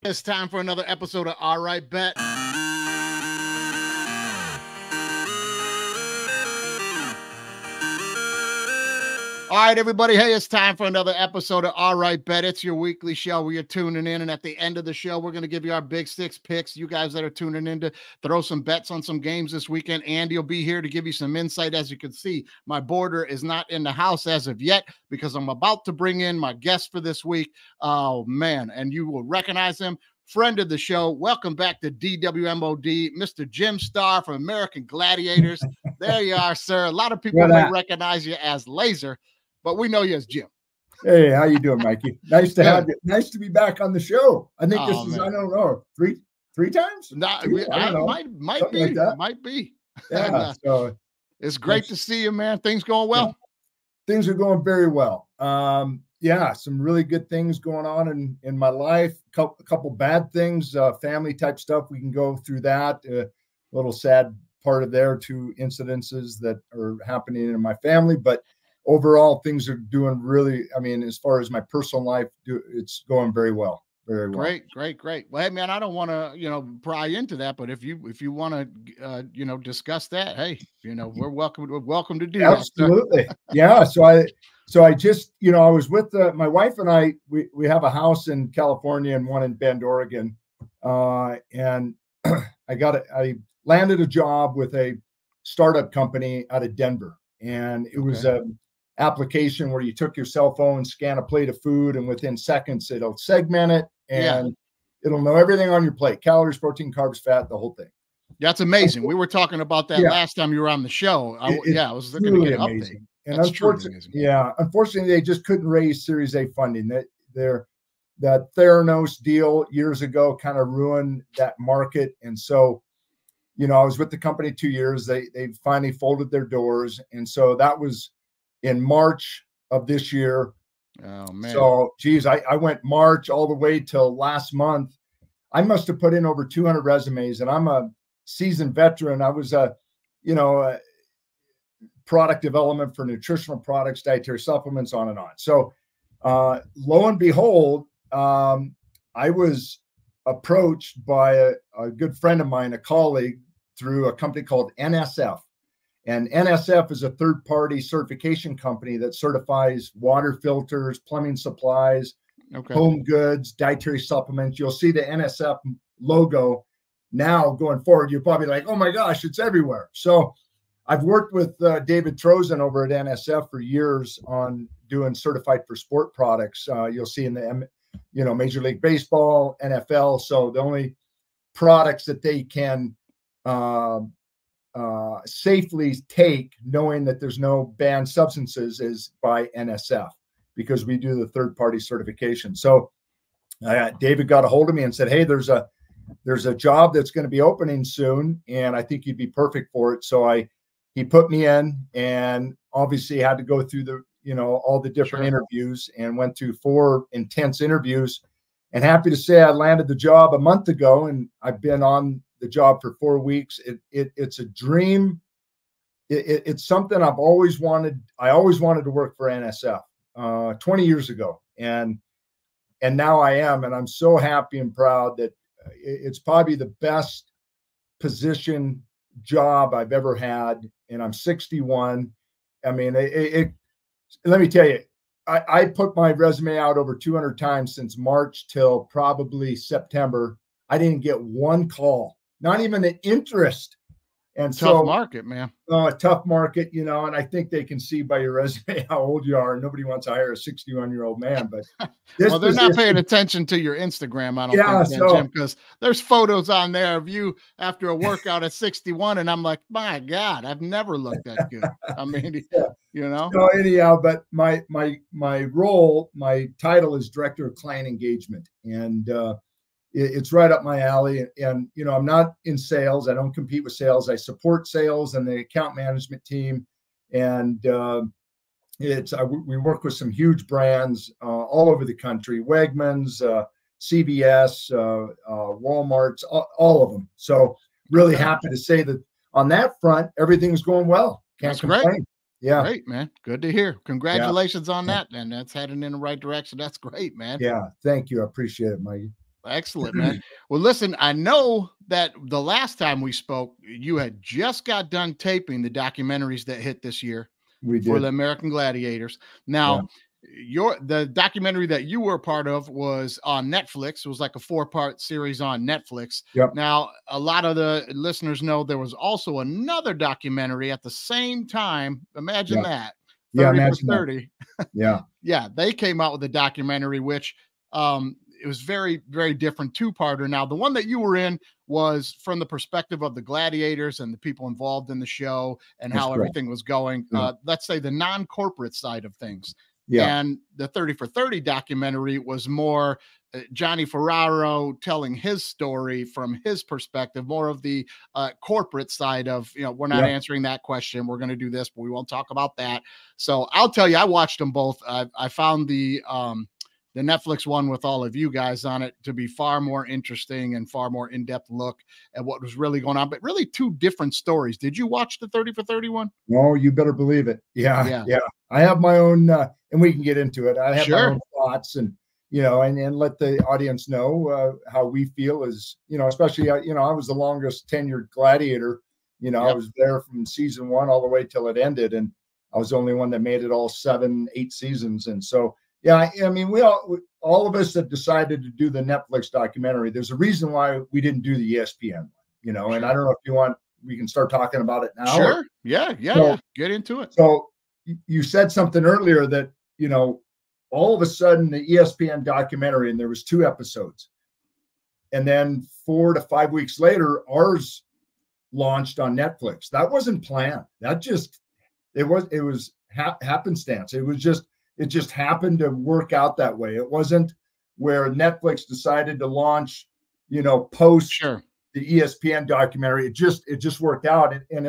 It's time for another episode of All Right Bet. All right, everybody. Hey, it's time for another episode of All Right Bet. It's your weekly show where you're tuning in. And at the end of the show, we're going to give you our Big Six picks. You guys that are tuning in to throw some bets on some games this weekend. Andy will be here to give you some insight. As you can see, my boarder is not in the house as of yet because I'm about to bring in my guest for this week. Oh, man. And you will recognize him. Friend of the show. Welcome back to DWMOD, Mr. Jim Starr from American Gladiators. There you are, sir. A lot of people may recognize you as Laser, but we know you as Jim. Hey, how you doing, Mikey? Nice to have you. Nice to be back on the show. I think this is, man. I don't know, three times? Might be. Like might be. Yeah. And, so it's great to see you, man. Things going well? Yeah. Things are going very well. Yeah, some really good things going on in my life. A couple bad things, family type stuff. We can go through that. A little sad part of there, two incidences that are happening in my family, but overall, things are doing really, I mean, as far as my personal life, it's going very well. Very well. Great. Well, hey, man, I don't want to, pry into that, but if you want to, discuss that, hey, we're welcome to do that. Absolutely. Yeah. So I just, I was with my wife and I, we have a house in California and one in Bend, Oregon. And I landed a job with a startup company out of Denver. And it was a application where you took your cell phone, scan a plate of food, and within seconds it'll segment it and it'll know everything on your plate: calories, protein, carbs, fat, the whole thing. That's amazing. We were talking about that last time you were on the show. I was looking to get an update. And unfortunately, they just couldn't raise Series A funding. That Theranos deal years ago kind of ruined that market. And so, I was with the company 2 years. They finally folded their doors. And so that was in March of this year. Oh, man. So, geez, I went March all the way till last month. I must have put in over 200 resumes, and I'm a seasoned veteran. I was product development for nutritional products, dietary supplements, on and on. So lo and behold, I was approached by a good friend of mine, a colleague, through a company called NSF. And NSF is a third-party certification company that certifies water filters, plumbing supplies, home goods, dietary supplements. You'll see the NSF logo now going forward. You're probably like, oh my gosh, it's everywhere. So I've worked with David Trozen over at NSF for years on doing certified for sport products. You'll see in the, Major League Baseball, NFL. So the only products that they can safely take, knowing that there's no banned substances, is by NSF, because we do the third-party certification. So David got a hold of me and said, hey, there's a job that's going to be opening soon, and I think you'd be perfect for it. So he put me in, and obviously had to go through all the different interviews, and went through 4 intense interviews, and happy to say I landed the job a month ago, and I've been on the job for 4 weeks. It's a dream. It's something I've always wanted. I always wanted to work for NSF 20 years ago. And now I am, and I'm so happy and proud that it's probably the best position job I've ever had. And I'm 61. I mean, let me tell you, I put my resume out over 200 times since March till probably September. I didn't get one call. Not even an interest. And tough market, man. A tough market, and I think they can see by your resume how old you are. Nobody wants to hire a 61-year-old man, but they're not paying attention to your Instagram, I don't think, Jim, because there's photos on there of you after a workout at 61, and I'm like, my God, I've never looked that good. I mean, So anyhow, but my role, my title is Director of Client Engagement, and it's right up my alley. And, I'm not in sales. I don't compete with sales. I support sales and the account management team. And we work with some huge brands all over the country: Wegmans, CVS, Walmart's, all of them. So really happy to say that on that front, everything's going well. Can't complain. Great. Yeah. Great, man. Good to hear. Congratulations on that, man. That's heading in the right direction. That's great, man. Yeah. Thank you. I appreciate it, Mikey. Excellent, man. Well, listen, I know that the last time we spoke, you had just got done taping the documentaries that hit this year We for the did. American Gladiators. Yeah. Now, the documentary that you were a part of was on Netflix. It was like a 4-part series on Netflix. Yep. Now, a lot of the listeners know there was also another documentary at the same time. Imagine Yeah. that. Yeah. 30 for Imagine that. 30. Yeah. Yeah, they came out with a documentary, which it was very, very different 2-parter. Now, the one that you were in was from the perspective of the gladiators and the people involved in the show and That's how correct. everything was going. Yeah. Let's say the non-corporate side of things. Yeah. And the 30 for 30 documentary was more Johnny Ferraro telling his story from his perspective, more of the corporate side of, we're not answering that question. We're going to do this, but we won't talk about that. So I'll tell you, I watched them both. I found the Netflix one with all of you guys on it to be far more interesting and far more in-depth look at what was really going on, but really 2 different stories. Did you watch the 30 for 31? No, you better believe it. Yeah. Yeah. I have my own, and we can get into it. I have my Sure. own thoughts and, and let the audience know how we feel is, especially, I was the longest tenured gladiator. I was there from season 1 all the way till it ended. And I was the only one that made it all 7, 8 seasons. And so, yeah, I mean, we all of us that decided to do the Netflix documentary, there's a reason why we didn't do the ESPN one, Sure. And I don't know if we can start talking about it now. Sure. Yeah. Get into it. So you said something earlier that, all of a sudden the ESPN documentary, and there was 2 episodes. And then 4 to 5 weeks later, ours launched on Netflix. That wasn't planned. That just, it was happenstance. It just happened to work out that way. It wasn't where Netflix decided to launch, post Sure. the ESPN documentary. It just worked out. And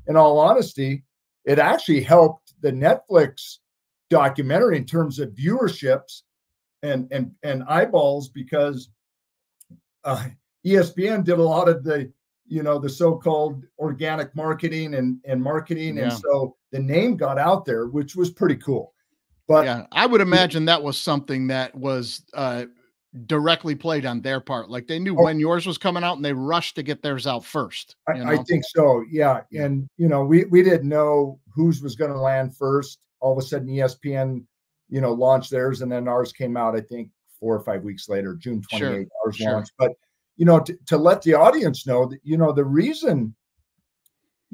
in all honesty, it actually helped the Netflix documentary in terms of viewerships and eyeballs, because ESPN did a lot of the, the so-called organic marketing and marketing. Yeah. And so the name got out there, which was pretty cool. But yeah, I would imagine that was something that was directly played on their part. Like they knew when yours was coming out and they rushed to get theirs out first. I think so. Yeah. And, we didn't know whose was going to land first. All of a sudden ESPN, launched theirs, and then ours came out, I think 4 or 5 weeks later, June 28th, ours launched. But, to let the audience know that, the reason,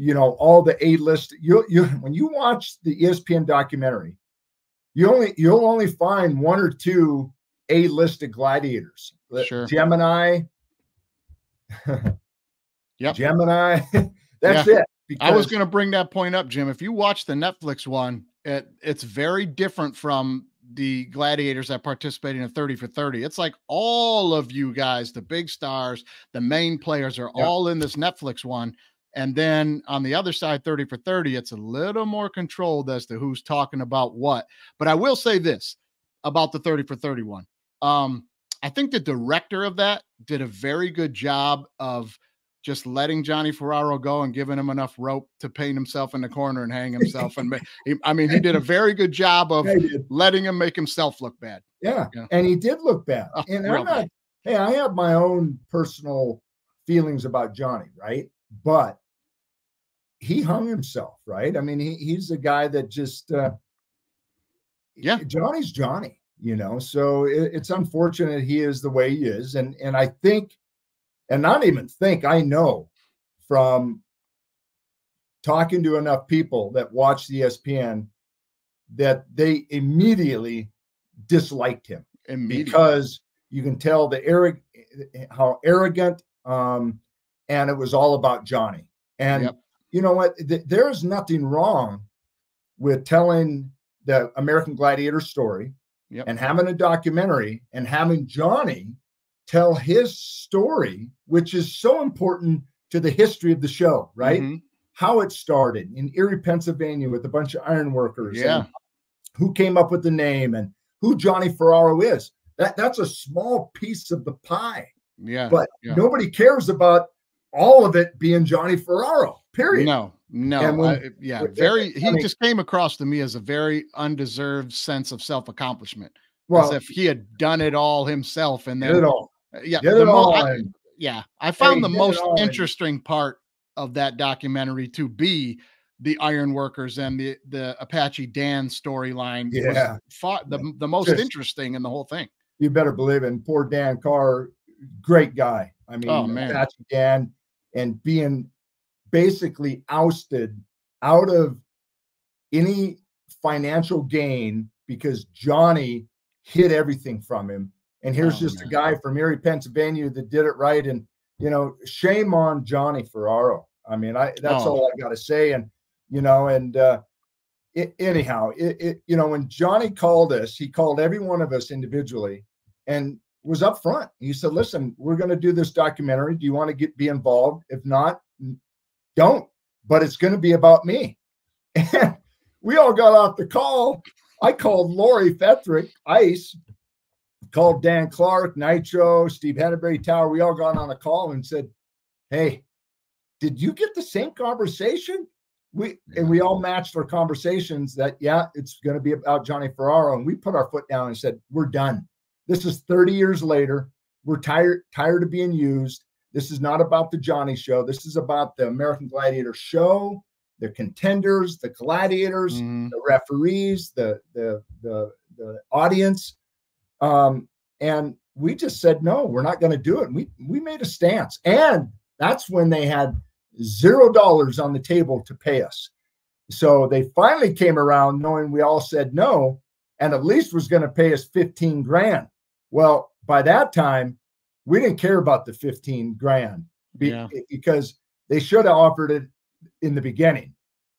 all the A-list, when you watch the ESPN documentary, you'll only find 1 or 2 A-listed gladiators. Sure. Gemini. Yep. Gemini. That's it. I was going to bring that point up, Jim. If you watch the Netflix one, it's very different from the gladiators that participated in 30 for 30. It's like all of you guys, the big stars, the main players are all in this Netflix one. And then on the other side, 30 for 30, it's a little more controlled as to who's talking about what. But I will say this about the 30 for 31. I think the director of that did a very good job of just letting Johnny Ferraro go and giving him enough rope to paint himself in the corner and hang himself. And he did a very good job of letting him make himself look bad. Yeah. And he did look bad. And I have my own personal feelings about Johnny, right? But he hung himself, right? I mean, he's a guy that just, Johnny's Johnny, so it's unfortunate he is the way he is. And I think, and not even think, I know from talking to enough people that watch the ESPN that they immediately disliked him because you can tell how arrogant, and it was all about Johnny. And you know what? There's nothing wrong with telling the American Gladiator story and having a documentary and having Johnny tell his story, which is so important to the history of the show, right? Mm-hmm. How it started in Erie, Pennsylvania with a bunch of iron workers, and who came up with the name and who Johnny Ferraro is. That's a small piece of the pie. But nobody cares about all of it being Johnny Ferraro, period. No. He just came across to me as a very undeserved sense of self-accomplishment. Well, as if he had done it all himself and then Yeah, Did it all. I found the did it most all. interesting part of that documentary to be the iron workers and the Apache Dan storyline. Yeah. The most interesting in the whole thing. You better believe it. And poor Dan Carr, great guy. I mean, Oh, man. Apache Dan, and being basically ousted out of any financial gain because Johnny hid everything from him. And here's just a guy from Erie, Pennsylvania that did it right. And, you know, shame on Johnny Ferraro. I mean, that's all I got to say. And, you know, and anyhow, you know, when Johnny called us, he called every one of us individually and was up front. He said, listen, we're going to do this documentary. Do you want to be involved? If not, don't. But it's going to be about me. And we all got off the call. I called Lori Fethrick, Ice, called Dan Clark, Nitro, Steve Henneberry Tower. We all got on a call and said, hey, did you get the same conversation? And we all matched our conversations that, yeah, it's going to be about Johnny Ferraro. And we put our foot down and said, we're done. This is 30 years later. We're tired of being used. This is not about the Johnny show. This is about the American Gladiator show, the contenders, the gladiators, the referees, the audience. And we just said, no, we're not going to do it. And we made a stance. And that's when they had $0 on the table to pay us. So they finally came around knowing we all said no, and at least was going to pay us 15 grand. Well, by that time, we didn't care about the 15 grand because they should have offered it in the beginning.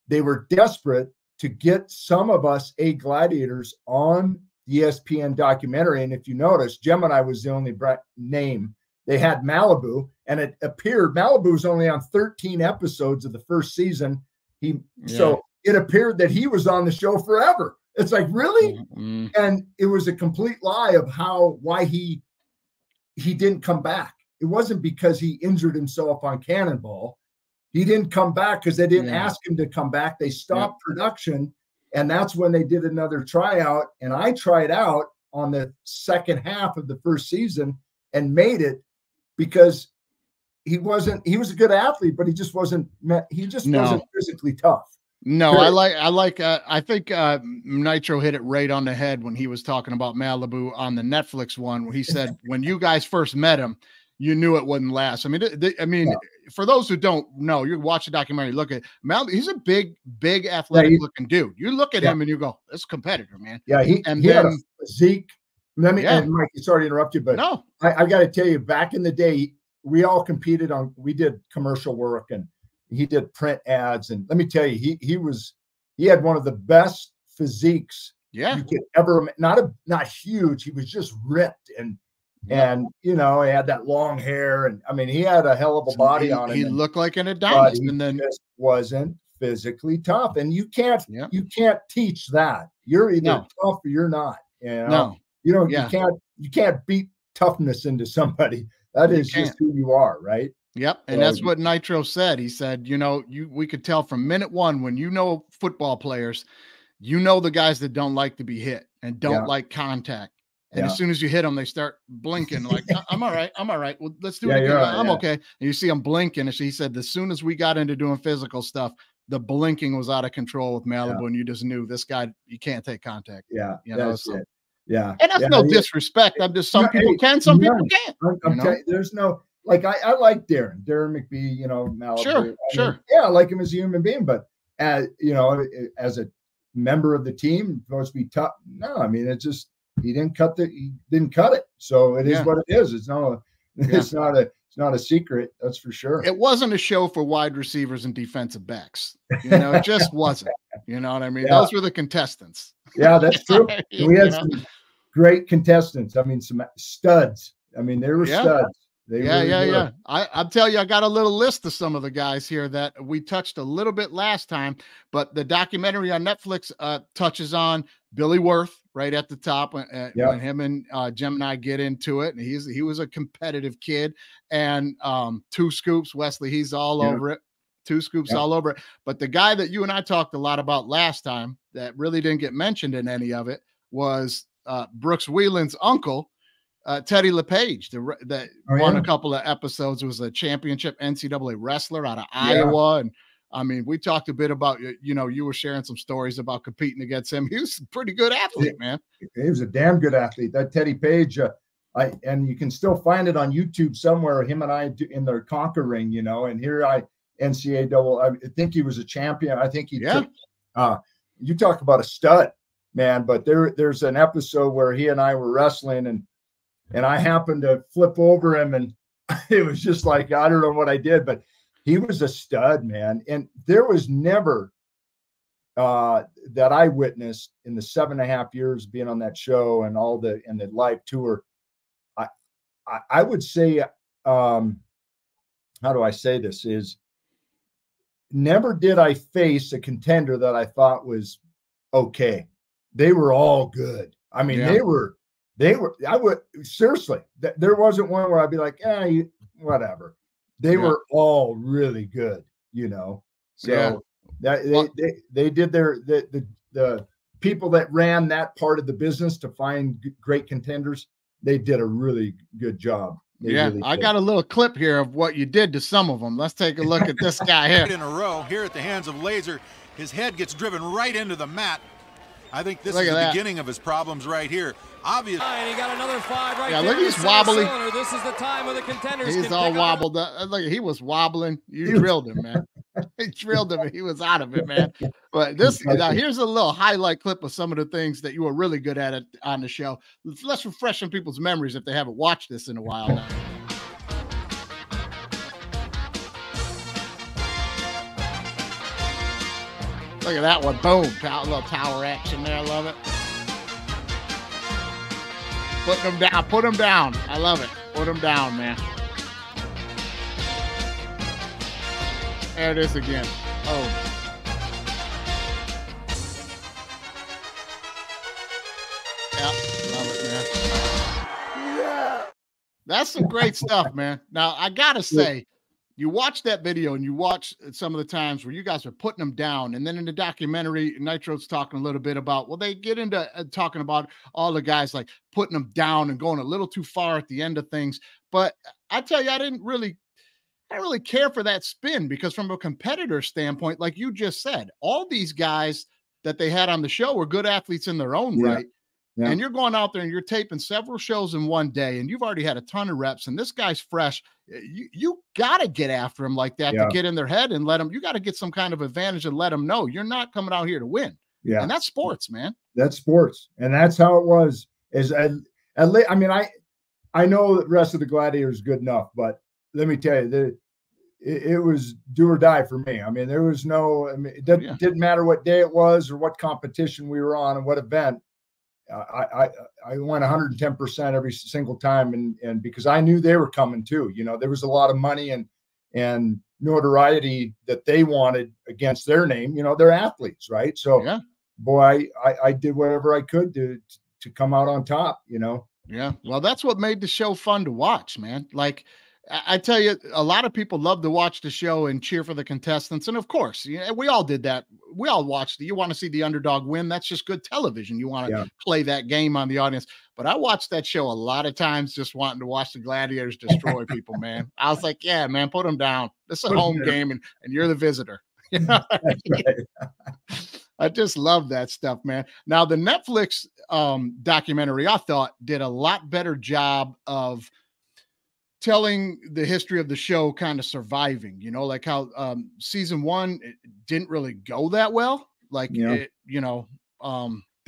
They were desperate to get some of us gladiators on the ESPN documentary. And if you notice, Gemini was the only name. They had Malibu, and it appeared Malibu was only on 13 episodes of the first season. So it appeared that he was on the show forever. It's like, really? And it was a complete lie of why he didn't come back. It wasn't because he injured himself on Cannonball. He didn't come back because they didn't ask him to come back. They stopped production, and that's when they did another tryout. And I tried out on the second half of the first season and made it because he was a good athlete, but he just wasn't physically tough. No, I think Nitro hit it right on the head when he was talking about Malibu on the Netflix one, where he said, when you guys first met him, you knew it wouldn't last. I mean, for those who don't know, you watch the documentary, look at Malibu. He's a big athletic looking dude. You look at him and you go, this is a competitor, man. Yeah. He had a physique. And Mike, sorry to interrupt you, but no, I got to tell you, back in the day, we all competed we did commercial work and he did print ads. And let me tell you, he had one of the best physiques you could ever, not huge. He was just ripped and, you know, he had that long hair. And I mean, he had a hell of a body on him. He looked like an Adonis, and then just wasn't physically tough. And you can't teach that. You're either tough or you're not. You know? You can't beat toughness into somebody. That is just who you are, right? Yep. And that's what Nitro said. He said, you know, we could tell from minute one, when you know football players, you know the guys that don't like to be hit and don't like contact. And as soon as you hit them, they start blinking like, I'm all right. I'm all right. Well, let's do it again. Right, I'm okay. And you see them blinking. And he said, as soon as we got into doing physical stuff, the blinking was out of control with Malibu. And you just knew this guy, you can't take contact. Yeah. You know, it. Yeah. And that's no disrespect. I'm just, some people can, some people can't. I'm telling you, there's no, like, I like Darren McBee, you know, Malibu. Sure. Yeah, I like him as a human being, but as you know, as a member of the team, supposed to be tough. No, I mean, it's just he didn't cut it. So it is what it is. It's not a secret, that's for sure. It wasn't a show for wide receivers and defensive backs. You know, it just wasn't. You know what I mean? Those were the contestants. Yeah, that's true. We had some great contestants. I mean, some studs. I mean, they were studs. I'll tell you, I got a little list of some of the guys here that we touched a little bit last time, but the documentary on Netflix touches on Billy Worth right at the top when him and Gemini get into it. And he was a competitive kid, and Two Scoops, Wesley, he's all over it. Two Scoops all over it. But the guy that you and I talked a lot about last time that really didn't get mentioned in any of it was Brooks Wheelan's uncle, Teddy LePage, that won yeah. a couple of episodes, was a championship NCAA wrestler out of Iowa. And I mean, we talked a bit about, you were sharing some stories about competing against him. He was a pretty good athlete, man. He was a damn good athlete. That Teddy Page, and you can still find it on YouTube somewhere, him and I in their conquer ring, and here NCAA, I think he was a champion. I think he took, you talk about a stud, man, but there's an episode where he and I were wrestling and I happened to flip over him, and it was just like, I don't know what I did, but he was a stud, man. And there was never that I witnessed in the 7.5 years being on that show and the live tour. I would say, how do I say this, is never did I face a contender that I thought was okay. They were all good. I mean, they were, I would seriously, there wasn't one where I'd be like, whatever. They were all really good, So they did the people that ran that part of the business to find great contenders. They did a really good job. I got a little clip here of what you did to some of them. Let's take a look at this guy here. In a row here at the hands of Laser, his head gets driven right into the mat. I think this is the beginning of his problems right here. Obviously, and he got another 5 right there. Look, he's wobbly. This is the time of the contenders. He's all wobbled up. Look, he was wobbling. You drilled him, man. He drilled him, and he was out of it, man. But now here's a little highlight clip of some of the things that you were really good at on the show. Let's refresh some people's memories if they haven't watched this in a while now. Look at that one. Boom. A little tower action there. I love it. Put him down. Put him down. I love it. Put him down, man. There it is again. Oh. Yep. Love it, man. Yeah. That's some great stuff, man. Now, I got to say, you watch that video and you watch some of the times where you guys are putting them down. And then in the documentary, Nitro's talking a little bit about, they get into talking about all the guys like putting them down and going a little too far at the end of things. But I tell you, I didn't really care for that spin, because from a competitor standpoint, like you just said, all these guys that they had on the show were good athletes in their own right. Yeah. And you're going out there and you're taping several shows in one day, and you've already had a ton of reps, and this guy's fresh. You got to get after him like that to get in their head and you got to get some kind of advantage and let them know you're not coming out here to win. Yeah. And that's sports, man. That's sports. And that's how it was. I mean, I know the rest of the Gladiators good enough, but let me tell you, it was do or die for me. I mean, there was it didn't matter what day it was or what competition we were on and what event. I went 110% every single time, and because I knew they were coming too. There was a lot of money and notoriety that they wanted against their name. They're athletes, right? So, boy, I did whatever I could to come out on top. Yeah. Well, that's what made the show fun to watch, man. Like, I tell you, a lot of people love to watch the show and cheer for the contestants. And of course, we all did that. We all watched it. You want to see the underdog win. That's just good television. You want to play that game on the audience. But I watched that show a lot of times just wanting to watch the Gladiators destroy people, man. I was like, yeah, man, put them down. This is a home game, and you're the visitor. I just love that stuff, man. Now, the Netflix documentary, I thought, did a lot better job of telling the history of the show kind of surviving, like how season 1 it didn't really go that well. Like, there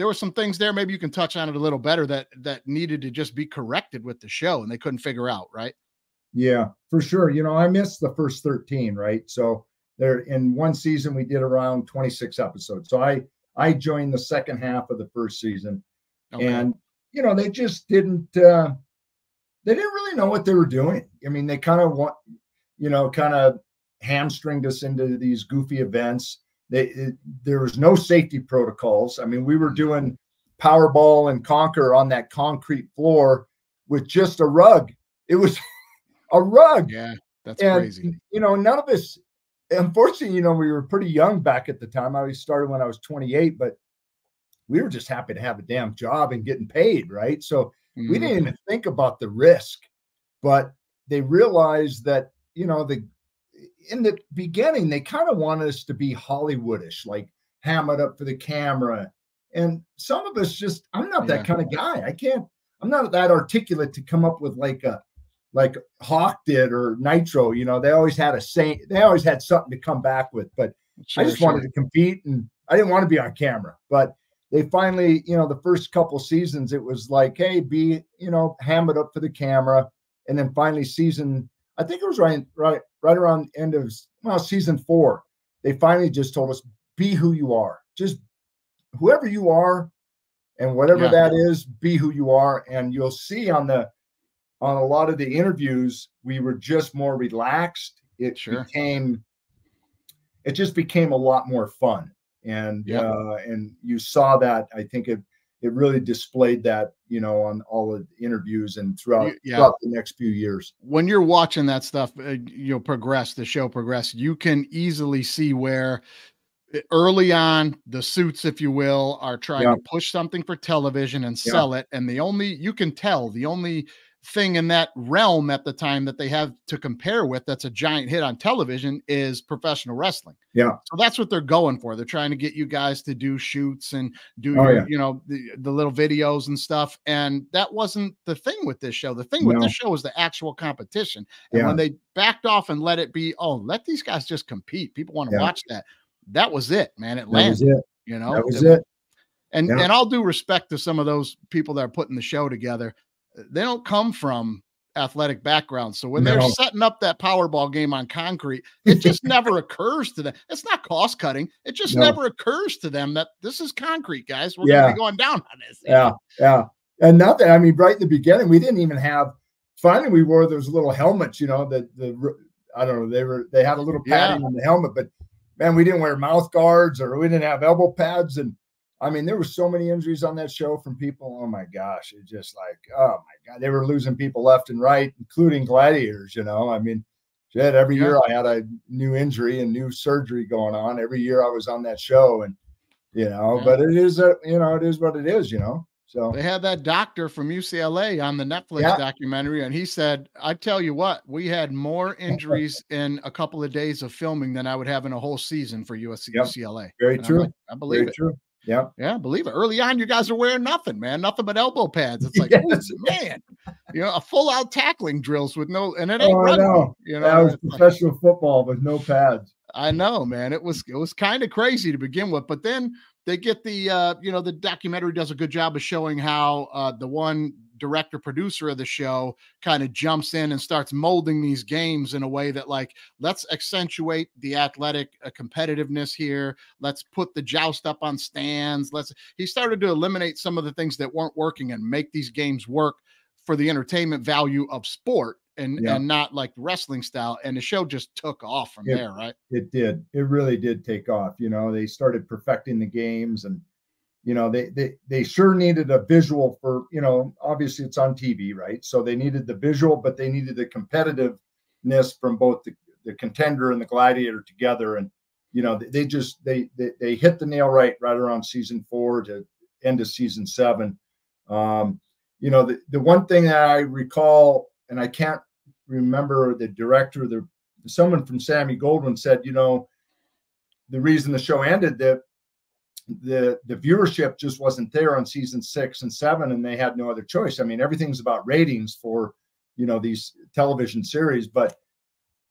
were some things there. Maybe you can touch on it a little better that needed to just be corrected with the show and they couldn't figure out. Right. Yeah, for sure. I missed the first 13. Right. So there in one season, we did around 26 episodes. So I joined the second half of the first season. Okay. And, they just didn't, they didn't really know what they were doing. I mean, they kind of hamstringed us into these goofy events. There was no safety protocols. I mean, we were doing Powerball and Conquer on that concrete floor with just a rug. It was a rug. Yeah, that's crazy. None of us, unfortunately, we were pretty young back at the time. I started when I was 28, but we were just happy to have a damn job and getting paid, right? So We didn't even think about the risk, but they realized that, you know, in the beginning, they kind of wanted us to be Hollywoodish, like ham it up for the camera. And some of us just, I'm not that kind of guy. I'm not that articulate to come up with like Hawk did or Nitro. You know, they always had something to come back with, but I just wanted to compete, and I didn't want to be on camera. But they finally, you know, the first couple seasons, it was like, hey, ham it up for the camera. And then finally I think it was right around the end of season 4, they finally just told us, be who you are. Just whoever you are, and whatever that is, be who you are. And you'll see on a lot of the interviews, we were just more relaxed. It just became a lot more fun. And you saw that. I think it really displayed that, you know, on all of the interviews and throughout the next few years. When you're watching that stuff, the show progress, you can easily see where early on the suits, if you will, are trying to push something for television and sell it. And the only thing in that realm at the time that they have to compare with that's a giant hit on television is professional wrestling. So that's what they're going for. They're trying to get you guys to do shoots and do you know, the little videos and stuff. And that wasn't the thing with this show. The thing with this show is the actual competition. And when they backed off and let it be, let these guys just compete, people want to watch that. That was it, man. It landed. You know, that was it. And all due respect to some of those people that are putting the show together, they don't come from athletic backgrounds. So when they're setting up that Powerball game on concrete, it just never occurs to them. It's not cost cutting. It just never occurs to them that this is concrete, guys. We're going to be going down on this. Yeah. And nothing. I mean, right in the beginning, we didn't even have. Finally, we wore those little helmets. You know, I don't know. They had a little padding on the helmet, but man, we didn't wear mouth guards, or we didn't have elbow pads. And I mean, there were so many injuries on that show from people. Oh my gosh. It's just like, oh my God, they were losing people left and right, including gladiators. You know, I mean, shit, every year I had a new injury and new surgery going on. Every year I was on that show, and, you know, but it is what it is, you know? So they had that doctor from UCLA on the Netflix documentary, and he said, I tell you what, we had more injuries in a couple of days of filming than I would have in a whole season for UCLA. Very true. Like, I believe Very it. True. Yeah. Yeah, believe it. Early on, you guys are wearing nothing, man. Nothing but elbow pads. It's like, man, you know, a full-out tackling drills with no, and it ain't rugby. You know, that was professional football with no pads. I know, man. It was kind of crazy to begin with, but then they get the, you know, the documentary does a good job of showing how the one director producer of the show kind of jumps in and starts molding these games in a way that, like, let's accentuate the athletic competitiveness here. Let's put the joust up on stands. He started to eliminate some of the things that weren't working and make these games work for the entertainment value of sport and not like wrestling style. And the show just took off from there, right? It did. It really did take off. You know, they started perfecting the games, and, you know, they sure needed a visual for, you know, obviously it's on TV, right? So they needed the visual, but they needed the competitiveness from both the contender and the gladiator together. And, you know, they hit the nail right around season 4 to end of season 7. You know, the one thing that I recall, and I can't remember the director, someone from Sammy Goldwyn said, you know, the reason the show ended, that the viewership just wasn't there on season 6 and 7, and they had no other choice. I mean, everything's about ratings for, you know, these television series, but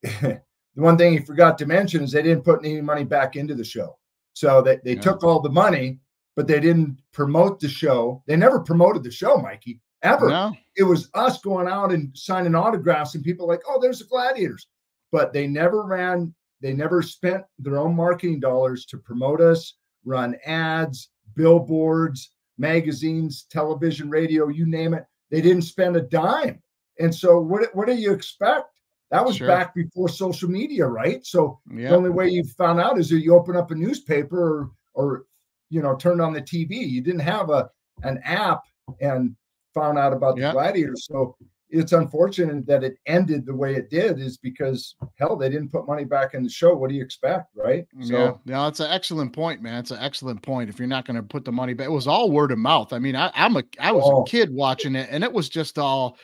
the one thing he forgot to mention is they didn't put any money back into the show. So they took all the money, but they didn't promote the show. They never promoted the show, Mikey, ever. No. It was us going out and signing autographs, and people like, oh, there's the Gladiators. But they never spent their own marketing dollars to promote us, run ads, billboards, magazines, television, radio, you name it. They didn't spend a dime. And so what do you expect? That was back before social media, right? So the only way you found out is that you open up a newspaper or you know, turned on the TV. You didn't have an app and found out about the Gladiators. So it's unfortunate that it ended the way it did, is because hell, they didn't put money back in the show. What do you expect, right? So yeah, it's an excellent point, man. It's an excellent point. If you're not going to put the money back, it was all word of mouth. I mean, I was a kid watching it, and it was just all,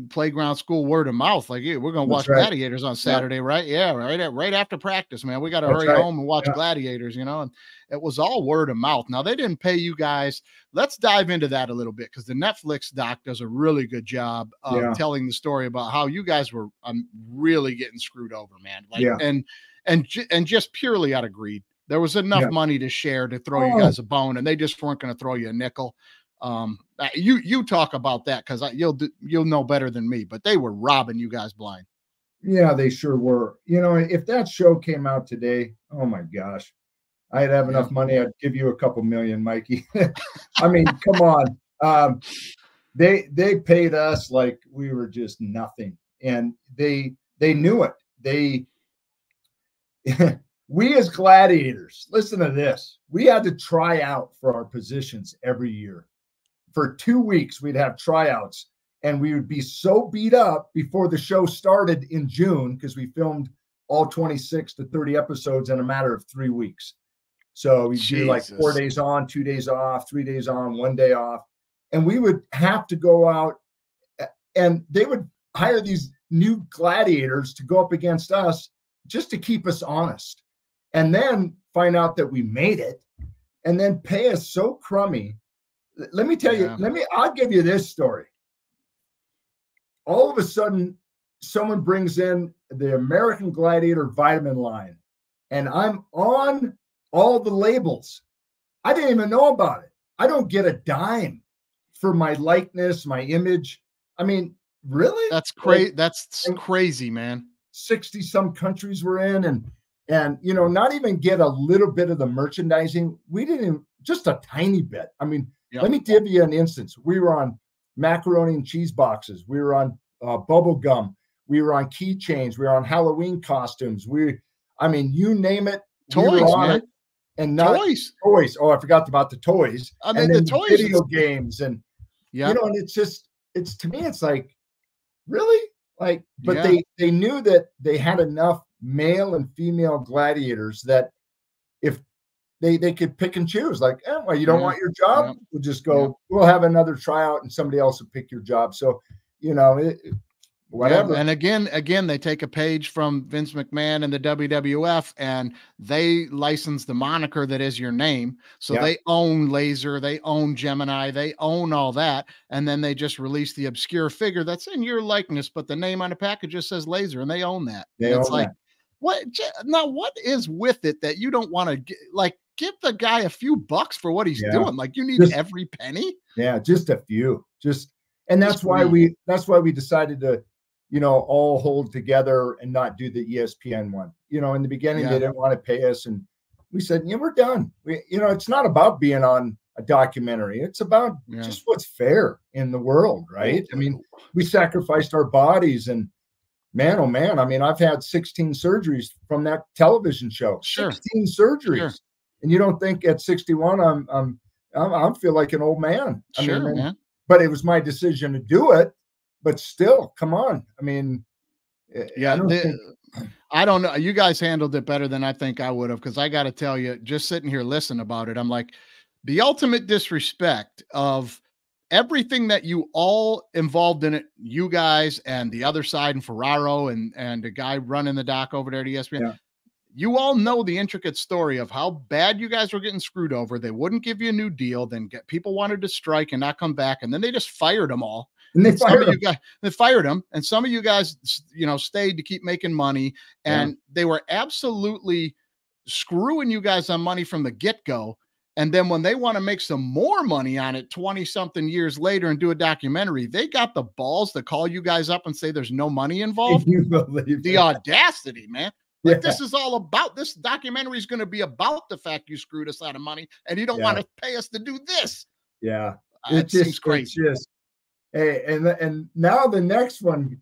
playground school word of mouth. Like, yeah, we're going to watch Gladiators on Saturday, right? Yeah, right after practice, man. We got to hurry home and watch Gladiators, and it was all word of mouth. Now, they didn't pay you guys. Let's dive into that a little bit, because the Netflix doc does a really good job of telling the story about how you guys were really getting screwed over, man. Like, and just purely out of greed. There was enough money to share to throw you guys a bone, and they just weren't going to throw you a nickel. You talk about that, because you'll know better than me, but they were robbing you guys blind. Yeah, they sure were. If that show came out today, oh my gosh, I'd have enough money. I'd give you a couple million, Mikey. I mean, come on. They paid us like we were just nothing, and they knew it. We as gladiators, listen to this. We had to try out for our positions every year. For 2 weeks, we'd have tryouts, and we would be so beat up before the show started in June, because we filmed all 26 to 30 episodes in a matter of 3 weeks. So we do like 4 days on, 2 days off, 3 days on, 1 day off. And we would have to go out, and they would hire these new gladiators to go up against us just to keep us honest, and then find out that we made it, and then pay us so crummy. Let me tell you, I'll give you this story. All of a sudden, someone brings in the American Gladiator vitamin line, and I'm on all the labels. I didn't even know about it. I don't get a dime for my likeness, my image. I mean, really? That's crazy. That's crazy, man. 60 some countries we're in, and not even get a little bit of the merchandising. We didn't even, just a tiny bit. I mean, let me give you an instance. We were on macaroni and cheese boxes. We were on bubble gum. We were on keychains. We were on Halloween costumes. You name it. Toys, we were on man. It. And not toys. Oh, I forgot about the toys. I mean, the toys, video games, and and it's to me, it's like, really? Like, but they knew that they had enough male and female gladiators that if they could pick and choose, like, well, you don't want your job, we'll just go, we'll have another tryout, and somebody else will pick your job. So, whatever. Yeah, and again, they take a page from Vince McMahon and the WWF, and they license the moniker that is your name. So they own Laser, they own Gemini, they own all that. And then they just release the obscure figure that's in your likeness, but the name on the package just says Laser, and they own that. It's like, what is with it that you don't want to give the guy a few bucks for what he's doing? Like, you need every penny. Yeah, just a few. And that's why we decided to, all hold together and not do the ESPN one. In the beginning, they didn't want to pay us, and we said, we're done. It's not about being on a documentary. It's about just what's fair in the world, right? I mean, we sacrificed our bodies, and man, oh man, I mean, I've had 16 surgeries from that television show. 16 surgeries. Sure. And you don't think at 61 I feel like an old man. Man. But it was my decision to do it. But still, come on. I mean, I don't know. You guys handled it better than I think I would have, because I got to tell you, just sitting here listening about it, I'm like, the ultimate disrespect of everything that you all involved in it, you guys and the other side, and Ferraro and the guy running the doc over there at ESPN. Yeah. You all know the intricate story of how bad you guys were getting screwed over. They wouldn't give you a new deal. Then people wanted to strike and not come back. And then they just fired them all. And they fired them. And some of you guys, stayed to keep making money. And they were absolutely screwing you guys on money from the get-go. And then when they want to make some more money on it 20 something years later and do a documentary, they got the balls to call you guys up and say there's no money involved. You believe the audacity, man. Like, this is all about, this documentary is going to be about the fact you screwed us out of money, and you don't want to pay us to do this. Yeah. It seems crazy. Hey, and now the next one,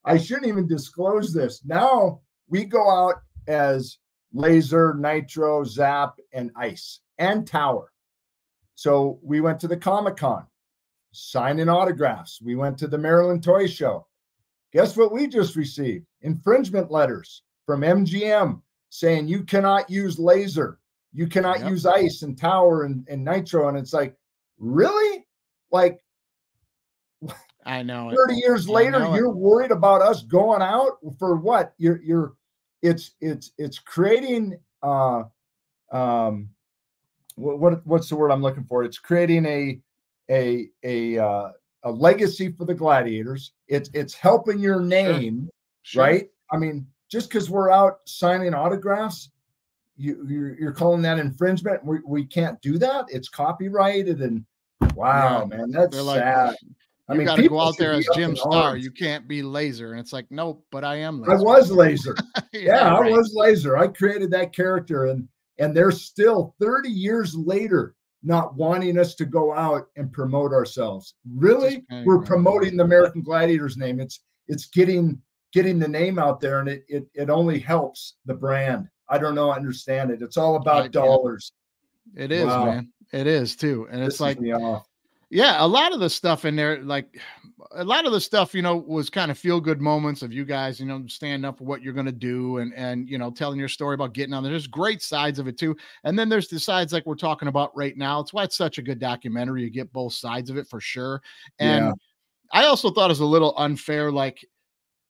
I shouldn't even disclose this. Now we go out as Laser, Nitro, Zap, and Ice, and Tower. So we went to the Comic-Con. signing autographs. We went to the Maryland Toy Show. Guess what we just received? Infringement letters from MGM saying you cannot use laser. You cannot use ice and tower and nitro. And it's like, really? Like, I know 30 years later, you're worried about us going out for what? It's creating what's the word I'm looking for? It's creating a legacy for the Gladiators. It's helping your name, sure. Right? I mean, just because we're out signing autographs, you're calling that infringement. We can't do that. It's copyrighted, and wow, man, that's sad. I mean, got to go out there as Jim Starr. You can't be laser, and it's like, nope, but I am laser. I was laser. I was laser. I created that character, and they're still 30 years later not wanting us to go out and promote ourselves. Really, we're promoting the American Gladiators name. It's getting the name out there, and it only helps the brand. I don't know, understand it. It's all about dollars. It is, man. It is too, and it's like, yeah, a lot of the stuff in there, like a lot of the stuff, was kind of feel good moments of you guys, standing up for what you're going to do and, telling your story about getting on there. There's great sides of it too. And then there's the sides like we're talking about right now. It's why it's such a good documentary. You get both sides of it for sure. And I also thought it was a little unfair, like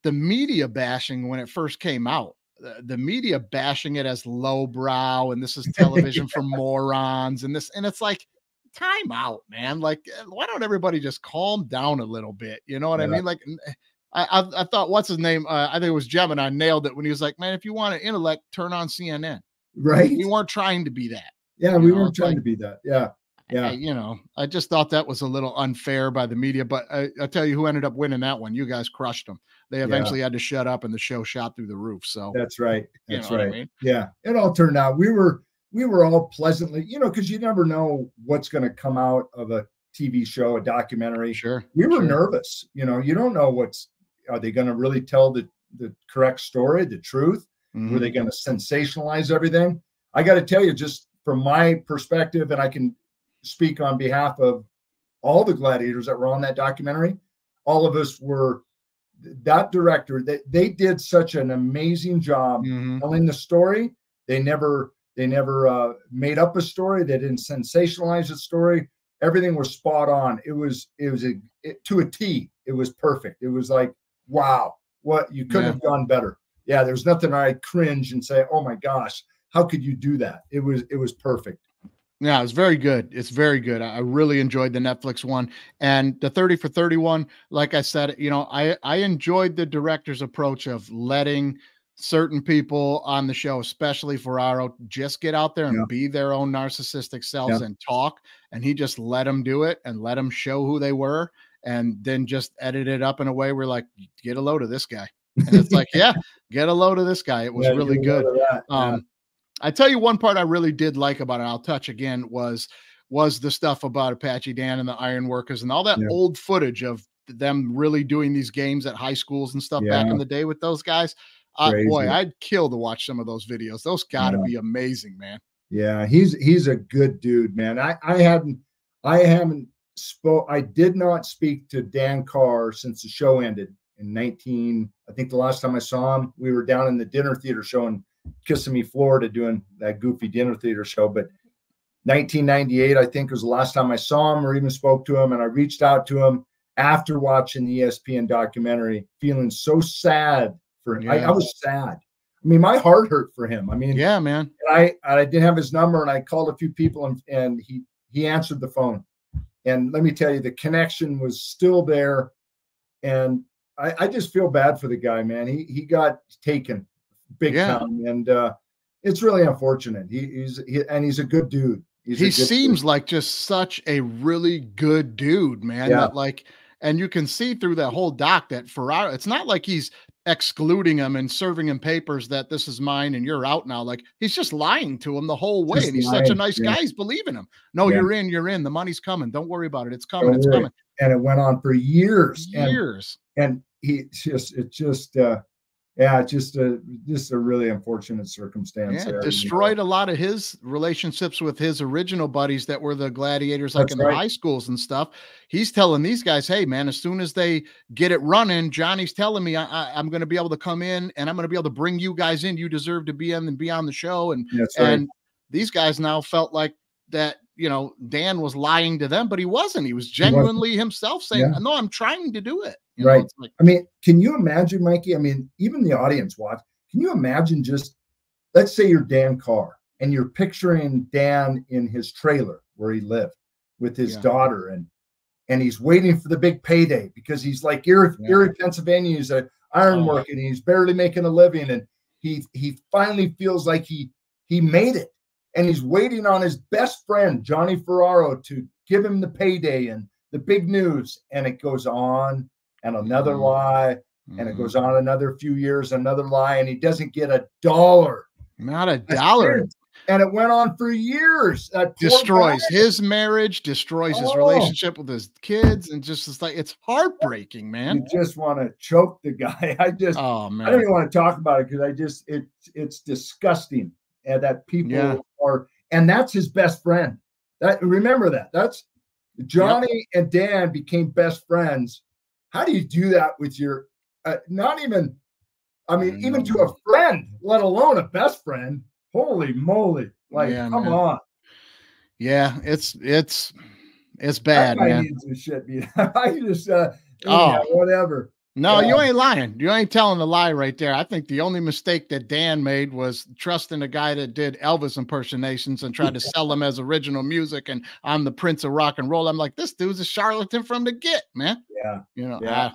the media bashing when it first came out. The media bashing it as lowbrow and this is television for morons and it's like, time out, man. Like, why don't everybody just calm down a little bit? You know what I mean? Like, I thought, what's his name? I think it was Gemini nailed it when he was like, man, if you want an intellect, turn on CNN. Right. We weren't trying to be that. Yeah, we weren't trying to be that. Yeah. I just thought that was a little unfair by the media, but I tell you who ended up winning that one. You guys crushed them. They eventually had to shut up and the show shot through the roof. So that's right. That's right. I mean? Yeah. It all turned out. We were all pleasantly, because you never know what's going to come out of a TV show, a documentary. Sure. We were nervous. You don't know are they going to really tell the correct story, the truth? Mm-hmm. Were they going to sensationalize everything? I got to tell you, just from my perspective, and I can speak on behalf of all the Gladiators that were on that documentary, all of us were that director. They did such an amazing job telling the story. They never made up a story. They didn't sensationalize the story. Everything was spot on. It was to a T. It was perfect. It was like, wow, what you couldn't have done better. Yeah, there's nothing I cringe and say, oh my gosh, how could you do that? It was perfect. Yeah, it's very good. It's very good. I really enjoyed the Netflix one and the 30 for 31. Like I said, I enjoyed the director's approach of letting certain people on the show, especially Ferraro, just get out there and be their own narcissistic selves and talk. And he just let them do it and let them show who they were. And then just edit it up in a way where like, get a load of this guy. And it's like, get a load of this guy. It was really good. I tell you one part I really did like about it, I'll touch again, was the stuff about Apache Dan and the Iron Workers and all that old footage of them really doing these games at high schools and stuff back in the day with those guys. Boy, I'd kill to watch some of those videos. Those got to be amazing, man. Yeah, he's a good dude, man. I did not speak to Dan Carr since the show ended in I think the last time I saw him, we were down in the dinner theater show in Kissimmee, Florida, doing that goofy dinner theater show. But 1998, I think, was the last time I saw him or even spoke to him. And I reached out to him after watching the ESPN documentary, feeling so sad for him. I was sad. I mean, my heart hurt for him. I mean, yeah, man. I didn't have his number, and I called a few people, and he answered the phone. And let me tell you, the connection was still there. And I just feel bad for the guy, man. He got taken big time, and it's really unfortunate. He's a good dude. He seems like just such a really good dude, man. That like, and you can see through that whole doc that Ferraro, it's not like he's excluding him and serving him papers that this is mine and you're out now. Like, he's just lying to him the whole way. And he's such a nice guy. He's believing him. No, you're in. The money's coming. Don't worry about it. It's coming. It's coming. And it went on for years. Years. And he just Yeah, just a really unfortunate circumstance. Yeah, there, destroyed a lot of his relationships with his original buddies that were the gladiators, like in the high schools and stuff. He's telling these guys, hey, man, as soon as they get it running, Johnny's telling me I'm going to be able to come in and I'm going to be able to bring you guys in. You deserve to be in and be on the show. And, and these guys now felt like that, you know, Dan was lying to them, but he wasn't. He was genuinely himself saying, no, I'm trying to do it. You know, like, I mean, can you imagine, Mikey? I mean, even the audience watch. Can you imagine just, let's say you're Dan Carr and you're picturing Dan in his trailer where he lived with his daughter and he's waiting for the big payday because he's like Erie, Pennsylvania. He's an ironworker and he's barely making a living. And he finally feels like he made it. And he's waiting on his best friend, Johnny Ferraro, to give him the payday and the big news. And it goes on and another lie. And it goes on another few years, another lie, and he doesn't get $1. Not $1. And it went on for years. Destroys his marriage, destroys his relationship with his kids, and just it's like, it's heartbreaking, man. You just want to choke the guy. I don't even want to talk about it because it's disgusting. And that people are, and that's his best friend. Remember that. That's Johnny and Dan became best friends. How do you do that with your not even, I mean, even to a friend, let alone a best friend? Holy moly. Like, come on. Yeah, it's bad, man. Need some shit. I just, whatever. No, you ain't lying. You ain't telling the lie right there. I think the only mistake that Dan made was trusting a guy that did Elvis impersonations and tried to sell them as original music. And I'm the Prince of rock and roll. I'm like, this dude's a charlatan from the get, man. Yeah. You know,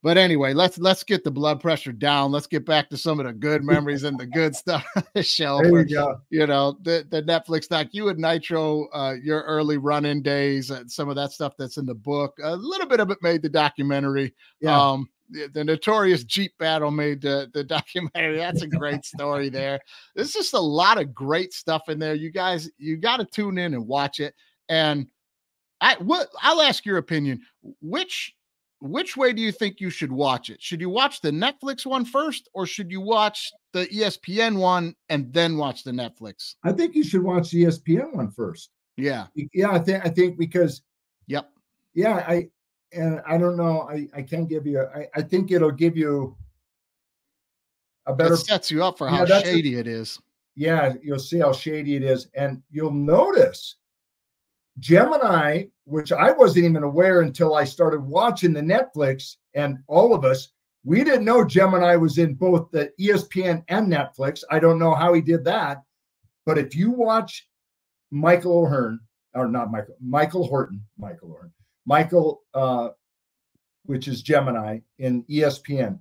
but anyway, let's get the blood pressure down. Let's get back to some of the good memories and the good stuff on the show. There you go. You know, the Netflix doc, you and Nitro, your early run-in days, some of that stuff that's in the book. A little bit of it made the documentary. Yeah. The notorious Jeep battle made the documentary. That's a great story there. There's just a lot of great stuff in there. You guys, you got to tune in and watch it. And I'll ask your opinion. Which way do you think you should watch it? Should you watch the Netflix one first, or should you watch the ESPN one and then watch the Netflix? I think you should watch the ESPN one first. Yeah. Yeah, I think because yeah, I don't know. I can't give you. I think it'll give you a better. It sets you up for how shady it is. Yeah, you'll see how shady it is, and you'll notice Gemini, which I wasn't even aware until I started watching the Netflix, and all of us, we didn't know Gemini was in both the ESPN and Netflix. I don't know how he did that, but if you watch Michael Horton, which is Gemini in ESPN,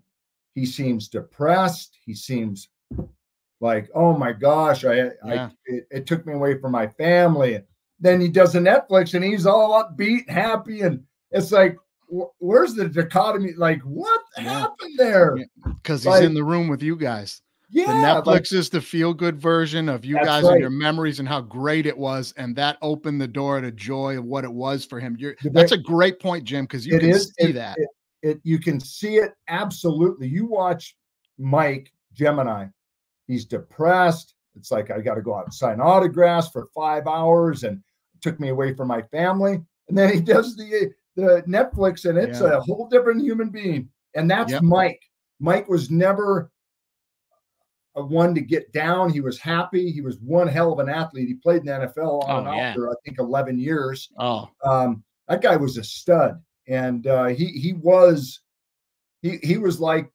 he seems depressed. He seems like, oh my gosh, it took me away from my family. Then he does a Netflix and he's all upbeat, happy, and it's like, where's the dichotomy? Like, what happened there? Because he's in the room with you guys. Yeah, the Netflix is the feel-good version of you guys and your memories and how great it was, and that opened the door to joy of what it was for him. That's a great point, Jim, because you can see that. You can see it absolutely. You watch Mike Gemini; he's depressed. It's like, I got to go out and sign autographs for 5 hours, and it took me away from my family. And then he does the Netflix, and it's a whole different human being. And that's Mike. Mike was never a one to get down. He was happy. He was one hell of an athlete. He played in the NFL on and off for, I think, 11 years. That guy was a stud. And he was like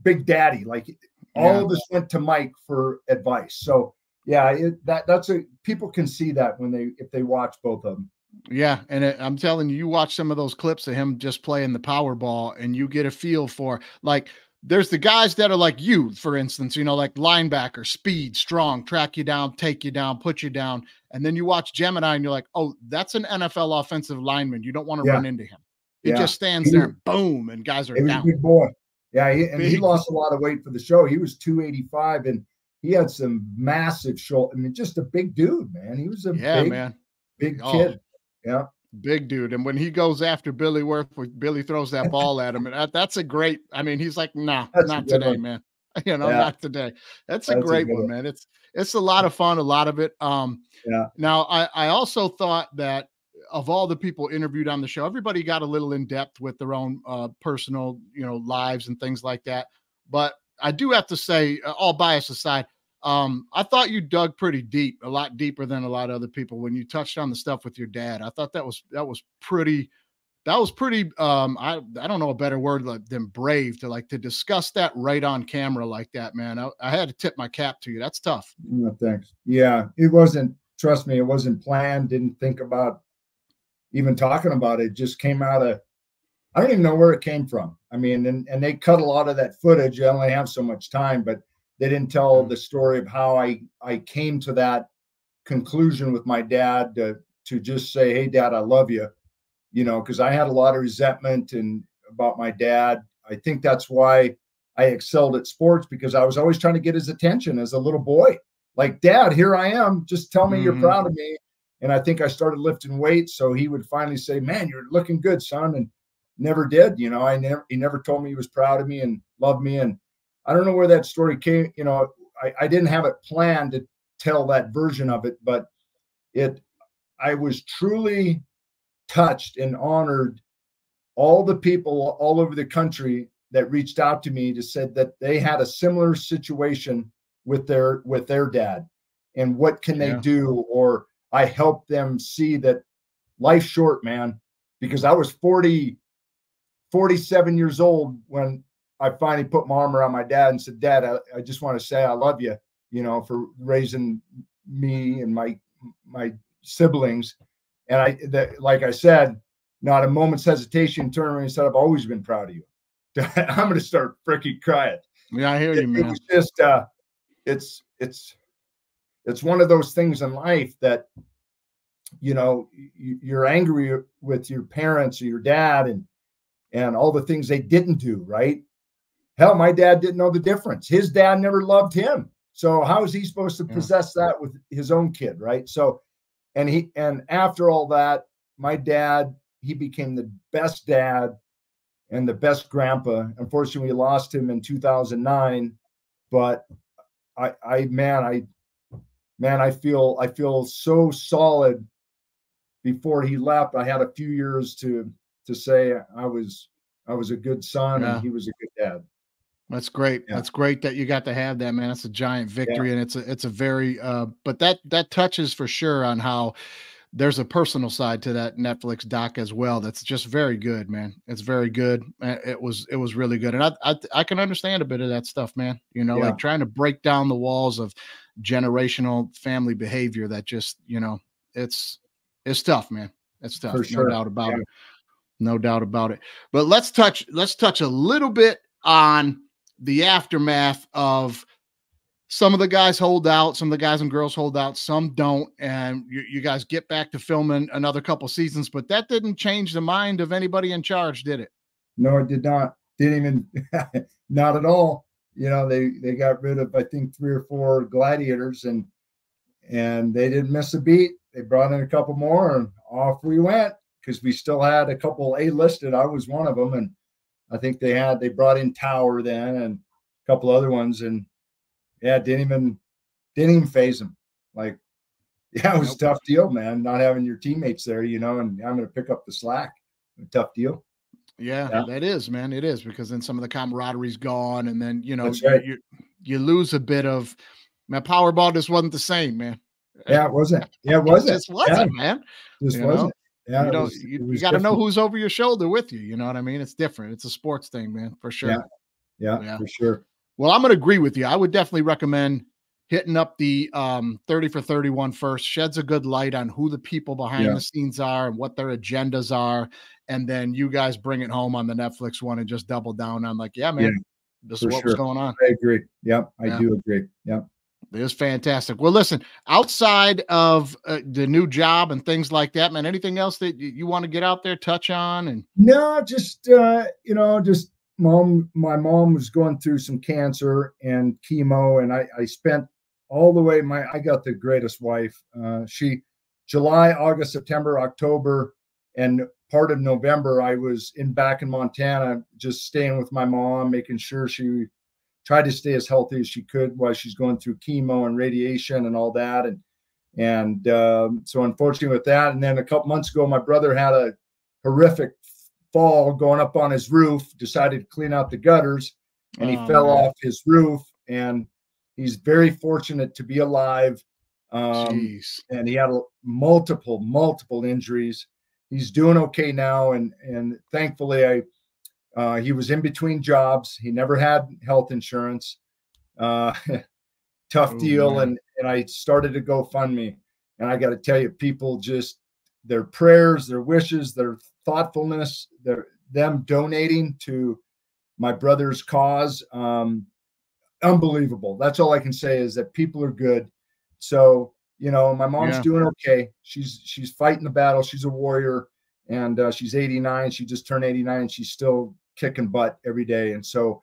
Big Daddy. Like, all of us went to Mike for advice. So that's people can see that if they watch both of them. Yeah, and I'm telling you, you watch some of those clips of him just playing the Powerball, and you get a feel for, like, there's the guys that are like you, for instance, you know, like linebacker, speed, strong, track you down, take you down, put you down, and then you watch Gemini, and you're like, oh, that's an NFL offensive lineman. You don't want to run into him. He just stands there, and boom, and guys are down. He was a big boy. Yeah, he lost a lot of weight for the show. He was 285, and he had some massive shoulder. I mean, just a big dude, man. He was a big kid. Yeah. big dude. And when he goes after Billy Worth, when Billy throws that ball at him, and that's a great. I mean, he's like, "Nah, not today, man. You know, not today." That's a great one, man. It's a lot of fun, a lot of it. Now I also thought that of all the people interviewed on the show, everybody got a little in depth with their own personal, lives and things like that. But I do have to say, all bias aside, I thought you dug pretty deep, a lot deeper than a lot of other people when you touched on the stuff with your dad. I thought that was pretty. That was pretty. I don't know a better word than brave to discuss that right on camera like that, man. I had to tip my cap to you. That's tough. No, thanks. Yeah, it wasn't. Trust me, it wasn't planned. Didn't think about even talking about it. Just came out of. I don't even know where it came from. I mean, and they cut a lot of that footage. I only have so much time, but they didn't tell the story of how I came to that conclusion with my dad to just say, "Hey, Dad, I love you," because I had a lot of resentment about my dad. I think that's why I excelled at sports, because I was always trying to get his attention as a little boy. Like, "Dad, here I am. Just tell me you're proud of me." And I think I started lifting weights, so he would finally say, "Man, you're looking good, son." And never did. He never told me he was proud of me and loved me. And I don't know where that story came. I didn't have it planned to tell that version of it, but I was truly touched and honored all the people all over the country that reached out to me to said that they had a similar situation with their dad, and what can they do? Or I helped them see that life's short, man, because I was 47 years old when I finally put my arm around my dad and said, "Dad, I just want to say I love you, for raising me and my siblings." And like I said, not a moment's hesitation, turned around and said, "I've always been proud of you." I'm going to start freaking crying. Yeah, I hear you, man. It was just, it's one of those things in life that, you're angry with your parents or your dad and all the things they didn't do, right? Hell, my dad didn't know the difference. His dad never loved him. So how is he supposed to possess that with his own kid, right? So, and after all that, my dad, he became the best dad and the best grandpa. Unfortunately, we lost him in 2009, but I feel so solid. Before he left, I had a few years to say I was a good son and he was a good dad. That's great. Yeah. That's great that you got to have that, man. That's a giant victory. And it's a very but that touches for sure on how there's a personal side to that Netflix doc as well. That's just very good, man. It's very good. It was really good. And I can understand a bit of that stuff, man. Like trying to break down the walls of generational family behavior that just, it's tough, man. It's tough. Sure. No doubt about it. No doubt about it. But let's touch a little bit on the aftermath of some of the guys hold out, some of the guys and girls hold out, some don't. And you guys get back to filming another couple seasons, but that didn't change the mind of anybody in charge, did it? No, it did not. Didn't even, not at all. They got rid of, I think, 3 or 4 gladiators and they didn't miss a beat. They brought in a couple more and off we went, because we still had a couple A-listed. I was one of them. And I think they brought in Tower then and a couple other ones. And didn't even phase them. Like, it was a tough deal, man. Not having your teammates there, and I'm going to pick up the slack. A tough deal. Yeah, that is, man. It is, because then some of the camaraderie's gone. And then, That's right. you lose a bit of, man, Powerball just wasn't the same, man. Yeah, it wasn't. Yeah, it wasn't. It just wasn't, man. Just wasn't. Yeah, you got to know who's over your shoulder with you. You know what I mean? It's different. It's a sports thing, man, for sure. Yeah, for sure. Well, I'm going to agree with you. I would definitely recommend hitting up the 30 for 31 first. Sheds a good light on who the people behind the scenes are and what their agendas are. And then you guys bring it home on the Netflix one and just double down on like, this is what's going on. I agree. Yep, I do agree. Yep. It was fantastic. Well, listen, outside of the new job and things like that, man, anything else that you want to get out there, touch on? And no, just, just my mom was going through some cancer and chemo, and I spent all the way, I got the greatest wife. She July, August, September, October, And part of November, I was back in Montana, just staying with my mom, making sure she tried to stay as healthy as she could while she's going through chemo and radiation and all that. And so unfortunately with that, and then a couple months ago, my brother had a horrific fall going up on his roof, decided to clean out the gutters, and he fell off his roof. And he's very fortunate to be alive. And he had multiple injuries. He's doing okay now. And thankfully he was in between jobs. He never had health insurance. Tough deal. Man. And I started a GoFundMe, and I got to tell you, people just, their prayers, their wishes, their thoughtfulness, them donating to my brother's cause. Unbelievable. That's all I can say, is that people are good. So, you know, my mom's doing okay. She's fighting the battle. She's a warrior, and she's 89. She just turned 89, and she's still kicking butt every day. And so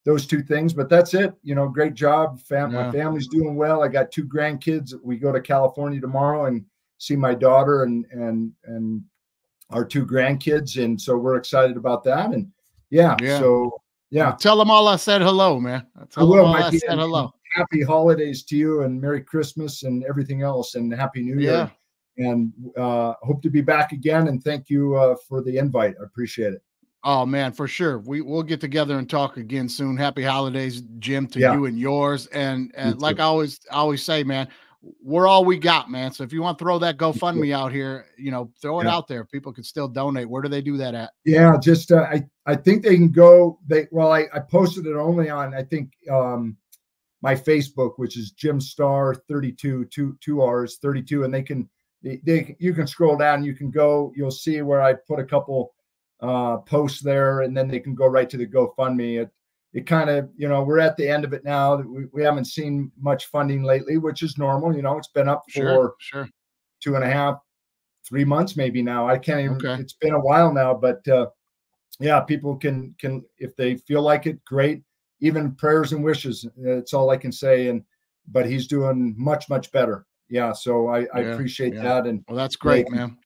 those two things, but that's it. You know, great job. My family's doing well. I got 2 grandkids. We go to California tomorrow and see my daughter and our 2 grandkids. And so we're excited about that. And so tell them all I said hello, man. I will. I said hello. Happy holidays to you, and Merry Christmas and everything else, and Happy New Year. And hope to be back again. And thank you for the invite. I appreciate it. Oh man, for sure. We'll get together and talk again soon. Happy holidays, Jim, to you and yours. And like I always say, man, we're all we got, man. So if you want to throw that GoFundMe out here, you know, throw it out there. People can still donate. Where do they do that at? Yeah, just I think they can go. I posted it only on, I think, my Facebook, which is Jim Starr 32, two R's 32, and you can scroll down. You can go. You'll see where I put a couple posts there, and then they can go right to the GoFundMe. It kind of, you know, we're at the end of it now. We haven't seen much funding lately, which is normal. You know, it's been up for 2.5, 3 months maybe now. I can't even. It's been a while now, but people can if they feel like it, great. Even prayers and wishes. That's all I can say. But he's doing much better. Yeah, so I appreciate that. And well, that's great, man.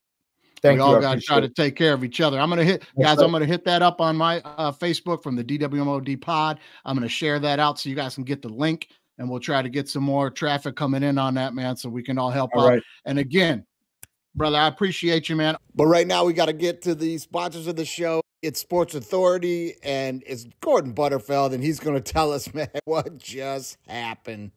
We all got to try to take care of each other. I'm going to I'm going to hit that up on my Facebook from the DWMOD pod. I'm going to share that out so you guys can get the link, and we'll try to get some more traffic coming in on that, man, so we can all help out. Right. And again, brother, I appreciate you, man. But right now we got to get to the sponsors of the show. It's Sports Authority, and it's Gordon Butterfield, and he's going to tell us, man, what just happened.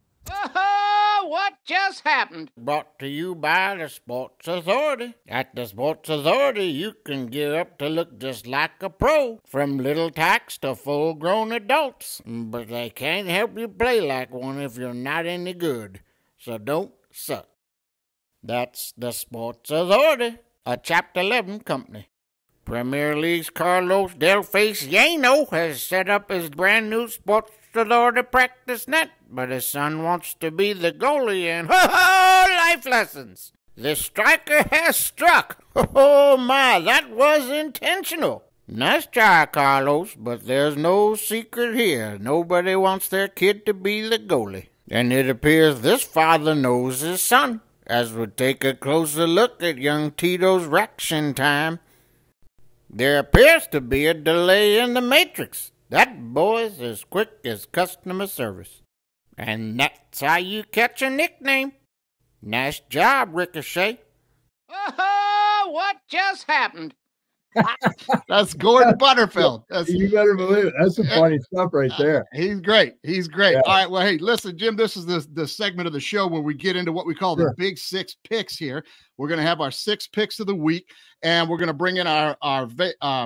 What just happened? Brought to you by the Sports Authority. At the Sports Authority, you can gear up to look just like a pro, from little tacks to full-grown adults. But they can't help you play like one if you're not any good. So don't suck. That's the Sports Authority, a Chapter 11 company. Premier League's Carlos Del Faciano has set up his brand new Sports Authority practice net, but his son wants to be the goalie and life lessons. The striker has struck. Oh my, that was intentional. Nice try, Carlos, but there's no secret here. Nobody wants their kid to be the goalie. And it appears this father knows his son, as we take a closer look at young Tito's reaction time. There appears to be a delay in the matrix. That boy's as quick as customer service. And that's how you catch a nickname. Nice job, Ricochet. Oh, what just happened? That's Gordon Butterfield. You better believe it. That's some funny stuff right there. He's great. He's great. Yeah. All right. Well, hey, listen, Jim, this is the segment of the show where we get into what we call the Big Six picks here. We're going to have our 6 picks of the week, and we're going to bring in our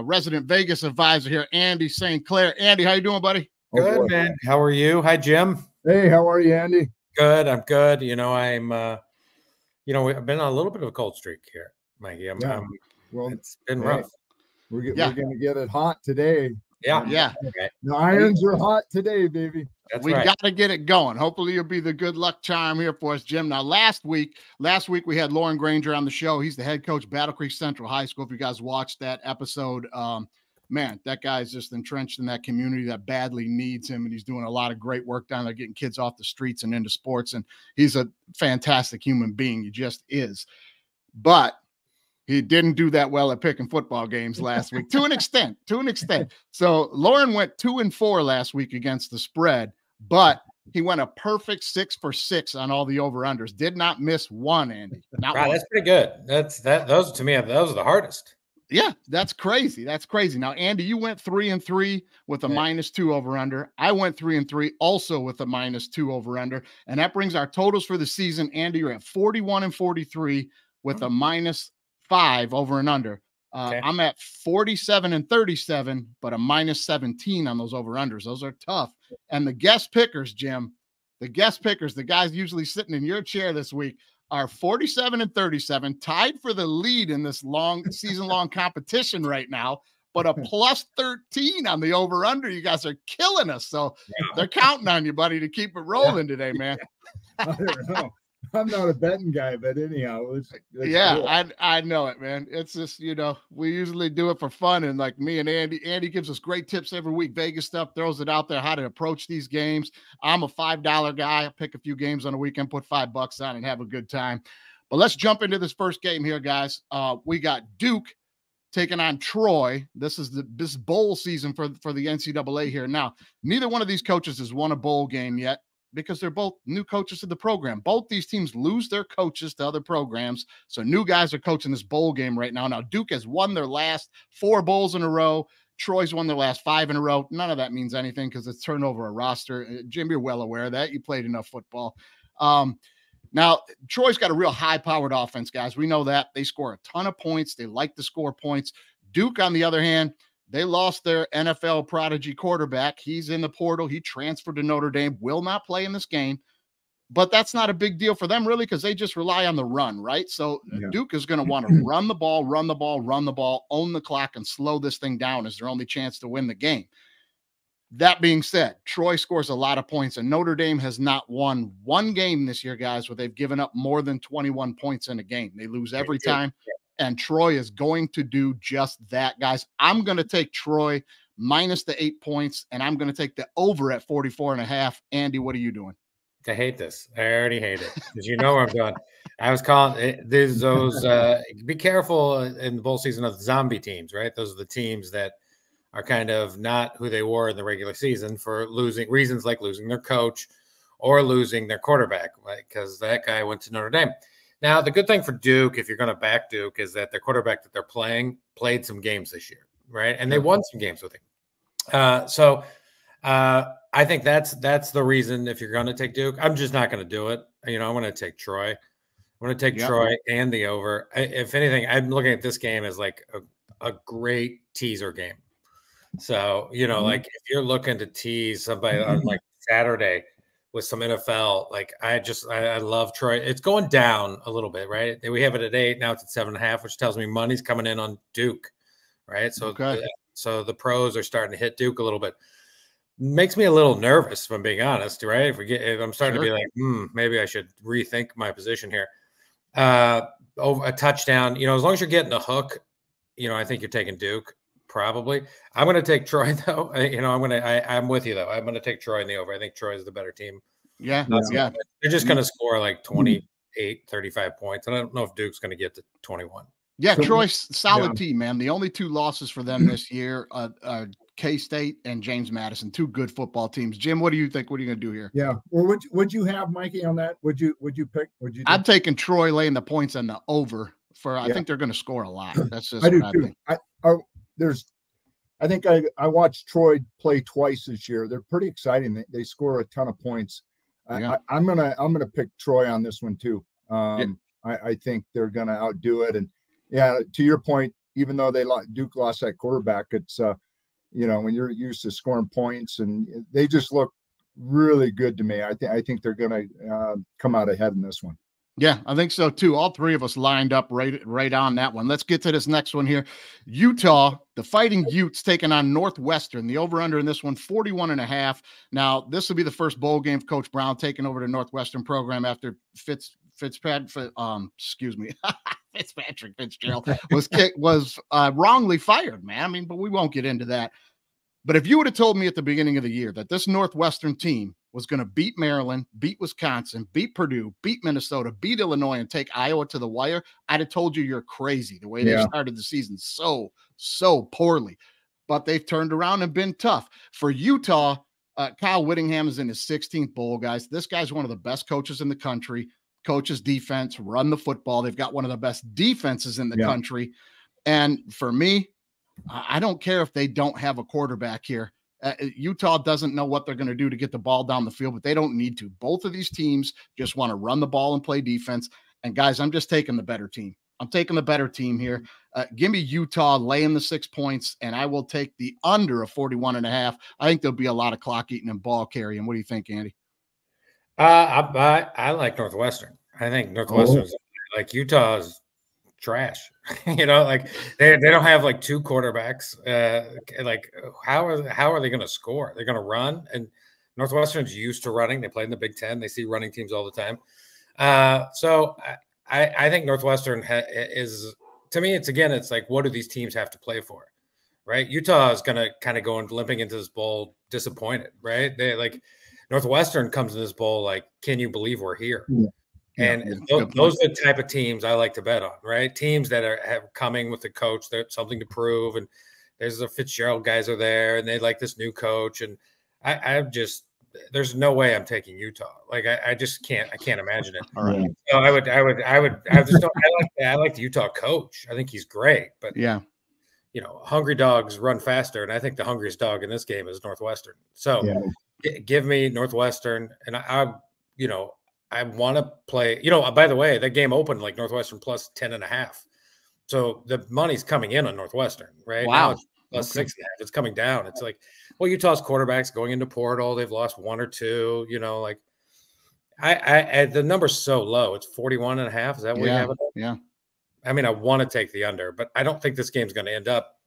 resident Vegas advisor here, Andy St. Clair. Andy, how you doing, buddy? Good, man. How are you? Hi, Jim. Hey, how are you, Andy? Good. I'm good. You know, I've been on a little bit of a cold streak here, Mikey. Well, it's been rough. We're going to get it hot today. Yeah. Okay. The irons are hot today, baby. We got to get it going. Hopefully you'll be the good luck charm here for us, Jim. Now, last week we had Lauren Granger on the show. He's the head coach, Battle Creek Central High School. If you guys watched that episode, man, that guy's just entrenched in that community that badly needs him, and he's doing a lot of great work down there, getting kids off the streets and into sports, and he's a fantastic human being. He just is. But he didn't do that well at picking football games last week to an extent. So Lauren went 2-4 last week against the spread, but he went a perfect 6 for 6 on all the over-unders. Did not miss one, Andy. Not one. That's pretty good. Those to me, those are the hardest. Yeah, that's crazy. That's crazy. Now, Andy, you went 3-3 with a -2 over-under. I went 3-3 also with a -2 over-under. And that brings our totals for the season. Andy, you're at 41-43 with a -5 over and under. I'm at 47-37, but a -17 on those over-unders. Those are tough. And the guest pickers, Jim, the guys usually sitting in your chair this week, are 47-37, tied for the lead in this long season-long competition right now, but a +13 on the over-under. You guys are killing us. So they're counting on you, buddy, to keep it rolling today, man. I don't know. I'm not a betting guy, but anyhow, it's cool. I know it, man. It's just, we usually do it for fun. And like me and Andy gives us great tips every week. Vegas stuff, throws it out there, how to approach these games. I'm a $5 guy. I pick a few games on the weekend, put $5 on and have a good time. But let's jump into this first game here, guys. We got Duke taking on Troy. This is this bowl season for the NCAA here. Now, neither one of these coaches has won a bowl game yet, because they're both new coaches to the program. Both these teams lose their coaches to other programs. So new guys are coaching this bowl game right now. Now, Duke has won their last 4 bowls in a row. Troy's won their last 5 in a row. None of that means anything because it's turned over a roster. Jim, you're well aware of that. You played enough football. Now, Troy's got a real high-powered offense, guys. We know that. They score a ton of points. They like to score points. Duke, on the other hand, they lost their NFL prodigy quarterback. He's in the portal. He transferred to Notre Dame, will not play in this game. But that's not a big deal for them, really, because they just rely on the run, right? So Duke is going to want to run the ball, own the clock, and slow this thing down as their only chance to win the game. That being said, Troy scores a lot of points, and Notre Dame has not won one game this year, guys, where they've given up more than 21 points in a game. They lose every time. And Troy is going to do just that, guys. I'm going to take Troy minus the 8 points, and I'm going to take the over at 44.5. Andy, what are you doing? I hate this. I already hate it because you know where I'm going. I was calling those. Be careful in the bowl season of the zombie teams, right? Those are the teams that are kind of not who they were in the regular season for reasons like losing their coach or losing their quarterback, right? Because that guy went to Notre Dame. Now, the good thing for Duke, if you're going to back Duke, is that their quarterback that they're played some games this year, right? And they won some games with him. So I think that's the reason if you're going to take Duke. I'm just not going to do it. I'm going to take Troy. I'm going to take Troy and the over. If anything, I'm looking at this game as like a great teaser game. So, like if you're looking to tease somebody on like Saturday with some NFL, like I love Troy. It's going down a little bit, right? We have it at 8. Now it's at 7.5, which tells me money's coming in on Duke, right? So, so the pros are starting to hit Duke a little bit. Makes me a little nervous, if I'm being honest, right? If I'm starting to be like, maybe I should rethink my position here. Over a touchdown, as long as you're getting a hook, I think you're taking Duke. Probably. I'm going to take Troy, though. I'm with you, though. I'm going to take Troy in the over. I think Troy is the better team. Yeah. They're just going to score like 28, 35 points. And I don't know if Duke's going to get to 21. Yeah, Troy's solid team, man. The only 2 losses for them this year are K-State and James Madison, 2 good football teams. Jim, what do you think? What are you going to do here? Yeah. Well, would you have Mikey on that? Would you pick? I'm taking Troy laying the points on the over I think they're going to score a lot. That's just I think. I think I watched Troy play twice this year. They're pretty exciting. They score a ton of points. I'm gonna pick Troy on this one too. I think they're gonna outdo it. And to your point, even though Duke lost that quarterback, it's when you're used to scoring points, and they just look really good to me. I think they're gonna come out ahead in this one. Yeah, I think so too. All 3 of us lined up right on that one. Let's get to this next one here. Utah, the Fighting Utes taking on Northwestern. The over-under in this one, 41.5. Now, this will be the first bowl game for Coach Brown taking over the Northwestern program after Fitzpatrick Fitzgerald was wrongly fired, man. I mean, but we won't get into that. But if you would have told me at the beginning of the year that this Northwestern team was going to beat Maryland, beat Wisconsin, beat Purdue, beat Minnesota, beat Illinois, and take Iowa to the wire, I'd have told you you're crazy the way they started the season so poorly. But they've turned around and been tough. For Utah, Kyle Whittingham is in his 16th bowl, guys. This guy's one of the best coaches in the country. Coaches defense, run the football. They've got one of the best defenses in the country. And for me, I don't care if they don't have a quarterback here. Utah doesn't know what they're going to do to get the ball down the field, but they don't need to. Both of these teams just want to run the ball and play defense. And guys, I'm just taking the better team. I'm taking the better team here. Give me Utah laying the 6 points, and I will take the under of 41.5. I think there'll be a lot of clock eating and ball carrying. What do you think, Andy? I like Northwestern. I think Northwestern's like Utah's trash. Like they don't have like two quarterbacks. Like how are they going to score? They're going to run, and Northwestern's used to running. They play in the Big Ten. They see running teams all the time. So I think Northwestern is, to me, it's like, what do these teams have to play for, right? Utah is going to kind of go and limping into this bowl disappointed, right? They like Northwestern comes in this bowl like, can you believe we're here? Yeah. And those are the type of teams I like to bet on, right? Teams that have coming with the coach, there's something to prove, and there's the Fitzgerald guys are there, and they like this new coach, and I just there's no way I'm taking Utah. Like I just can't imagine it. All right. So I like the Utah coach. I think he's great, but hungry dogs run faster, and I think the hungriest dog in this game is Northwestern. So give me Northwestern, and I want to play, by the way, that game opened like Northwestern plus 10.5. So the money's coming in on Northwestern, right? Wow. Now it's plus 6.5. It's coming down. It's like, well, Utah's quarterbacks going into portal. They've lost one or two, like I the number's so low. It's 41.5. Is that what you have it? Yeah. I mean, I want to take the under, but I don't think this game's going to end up.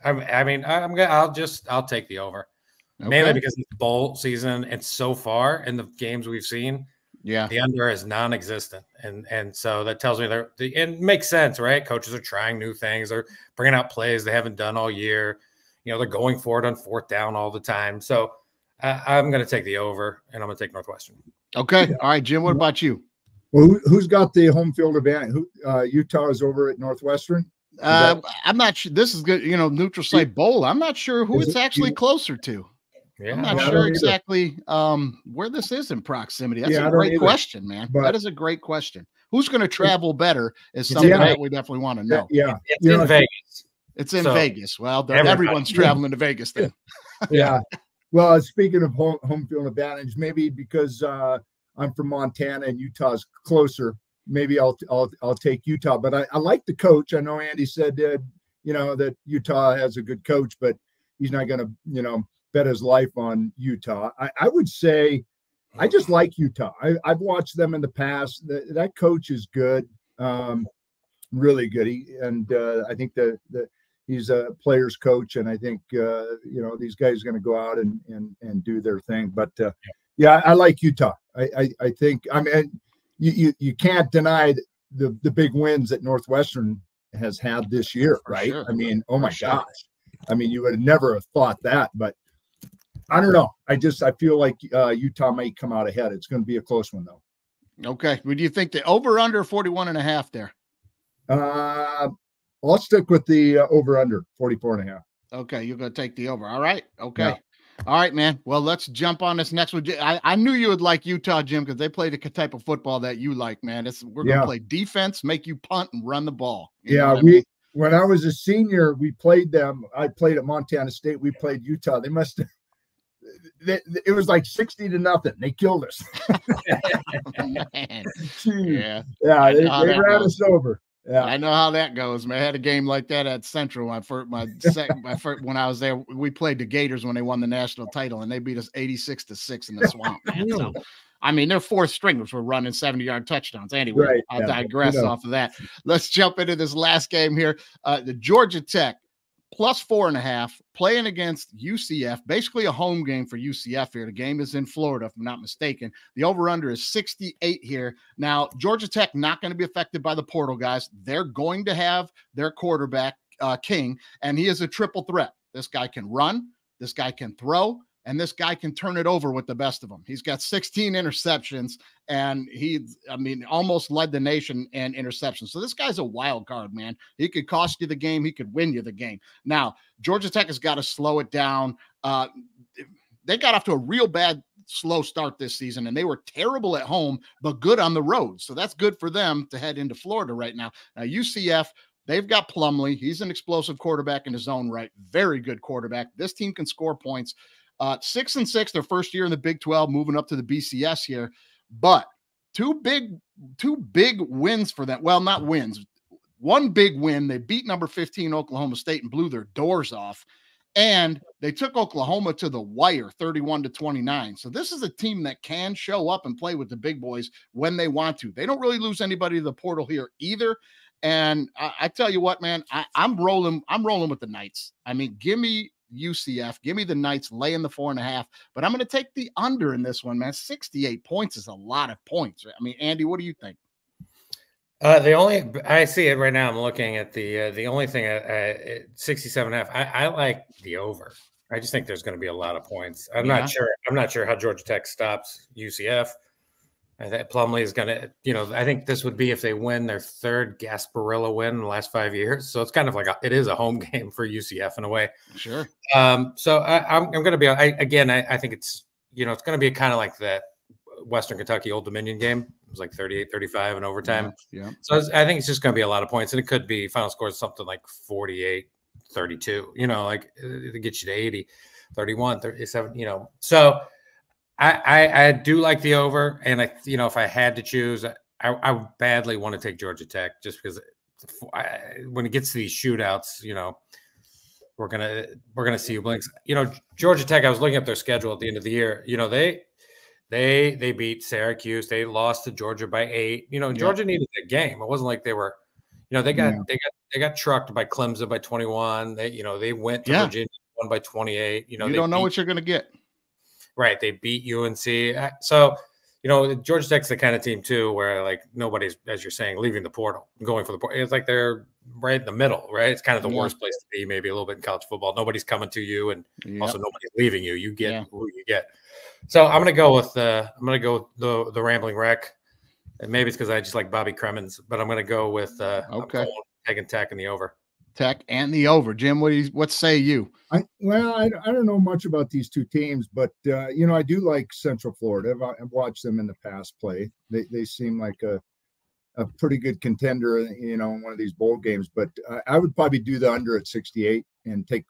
I'll take the over. Okay. Mainly because it's bowl season, and so far in the games we've seen, the under is non-existent, and so that tells me it makes sense, right? Coaches are trying new things, they're bringing out plays they haven't done all year. They're going for it on fourth down all the time. So I'm going to take the over, and I'm going to take Northwestern. Okay, all right, Jim. What about you? Well, who's got the home field advantage? Utah is over at Northwestern. I'm not sure. This is good. Neutral site bowl. I'm not sure who it's actually closer to. Yeah, I'm not sure exactly where this is in proximity. That's a great question, man. That is a great question. Who's going to travel better is something that we definitely want to know. It's in Vegas. It's in Vegas. Well, everyone's traveling to Vegas then. Well, speaking of home field advantage, maybe because I'm from Montana and Utah's closer, maybe I'll take Utah. But I like the coach. I know Andy said that Utah has a good coach, but he's not going to bet his life on Utah. I would say I just like Utah. I've watched them in the past. That coach is good, really good. I think that he's a player's coach, and I think these guys are going to go out and do their thing. But I like Utah. I think you can't deny the big wins that Northwestern has had this year, right? Sure. I mean, oh my gosh. I mean, you would never have thought that, but I don't know. I feel like Utah may come out ahead. It's going to be a close one, though. Okay. Would you think the over under 41.5 there? I'll stick with the over under 44.5. Okay. You're going to take the over. All right. Okay. Yeah. All right, man. Well, let's jump on this next one. I knew you would like Utah, Jim, because they play the type of football that you like, man. We're going to play defense, make you punt and run the ball. When I was a senior, we played them. I played at Montana State. We played Utah. They must have. It was like 60-0. They killed us. Man. They ran us over. Yeah, I know how that goes, man. I had a game like that at Central. My first when I was there, we played the Gators when they won the national title, and they beat us 86-6 in the swamp. Man. So, I mean, their fourth stringers were running 70-yard touchdowns. Anyway, I'll digress off of that. Let's jump into this last game here. The Georgia Tech plus 4.5 playing against UCF, basically a home game for UCF here. The game is in Florida, if I'm not mistaken. The over-under is 68 here. Now, Georgia Tech not going to be affected by the portal, guys. They're going to have their quarterback, King, and he is a triple threat. This guy can run. This guy can throw. and this guy can turn it over with the best of them. He's got 16 interceptions, and almost led the nation in interceptions. So this guy's a wild card, man. He could cost you the game. He could win you the game. Now, Georgia Tech has got to slow it down. They got off to a real bad, slow start this season, and they were terrible at home, but good on the road. So that's good for them to head into Florida right now. Now, UCF, they've got Plumlee. He's an explosive quarterback in his own right. Very good quarterback. This team can score points. 6-6, their first year in the Big 12, moving up to the BCS here. But two big wins for them. Well, not wins. One big win. They beat number 15 Oklahoma State and blew their doors off. And they took Oklahoma to the wire, 31-29. So this is a team that can show up and play with the big boys when they want to. They don't really lose anybody to the portal here either. And I tell you what, man, I'm rolling with the Knights. I mean, give me UCF, give me the Knights laying the 4.5, but I'm going to take the under in this one, man. 68 points is a lot of points. I mean, Andy, what do you think? I see it right now. I'm looking at the only thing at 67.5. I like the over. I just think there's going to be a lot of points. I'm not sure how Georgia Tech stops UCF. I think Plumlee is going to, I think this would be if they win their third Gasparilla win in the last 5 years. So it's kind of like it is a home game for UCF in a way. Sure. So I'm going to be, I think it's, it's going to be kind of like that Western Kentucky Old Dominion game. It was like 38-35 in overtime. Yeah. So I think it's just going to be a lot of points, and it could be final score is something like 48-32. Like it gets you to 80, 31, 37. So I do like the over, and if I had to choose, I badly want to take Georgia Tech just because when it gets to these shootouts, we're gonna see who blinks. Georgia Tech. I was looking up their schedule at the end of the year. They beat Syracuse. They lost to Georgia by 8. Georgia needed that game. It wasn't like they were, they got trucked by Clemson by 21. They went to Virginia, won by 28. You don't know what you're going to get. Right. They beat UNC. So, Georgia Tech's the kind of team too, where like nobody's, as you're saying, leaving the portal, going for the portal. It's like they're right in the middle, right? It's kind of the worst place to be, maybe a little bit in college football. Nobody's coming to you, and also nobody's leaving you. You get who you get. So I'm gonna go with the Rambling Wreck, and maybe it's because I just like Bobby Cremins, but I'm gonna go with taking Tech and the over. Tech and the over. Jim, what say you? I don't know much about these two teams, but I do like Central Florida. I've watched them in the past play. They seem like a pretty good contender, in one of these bowl games. But I would probably do the under at 68 and take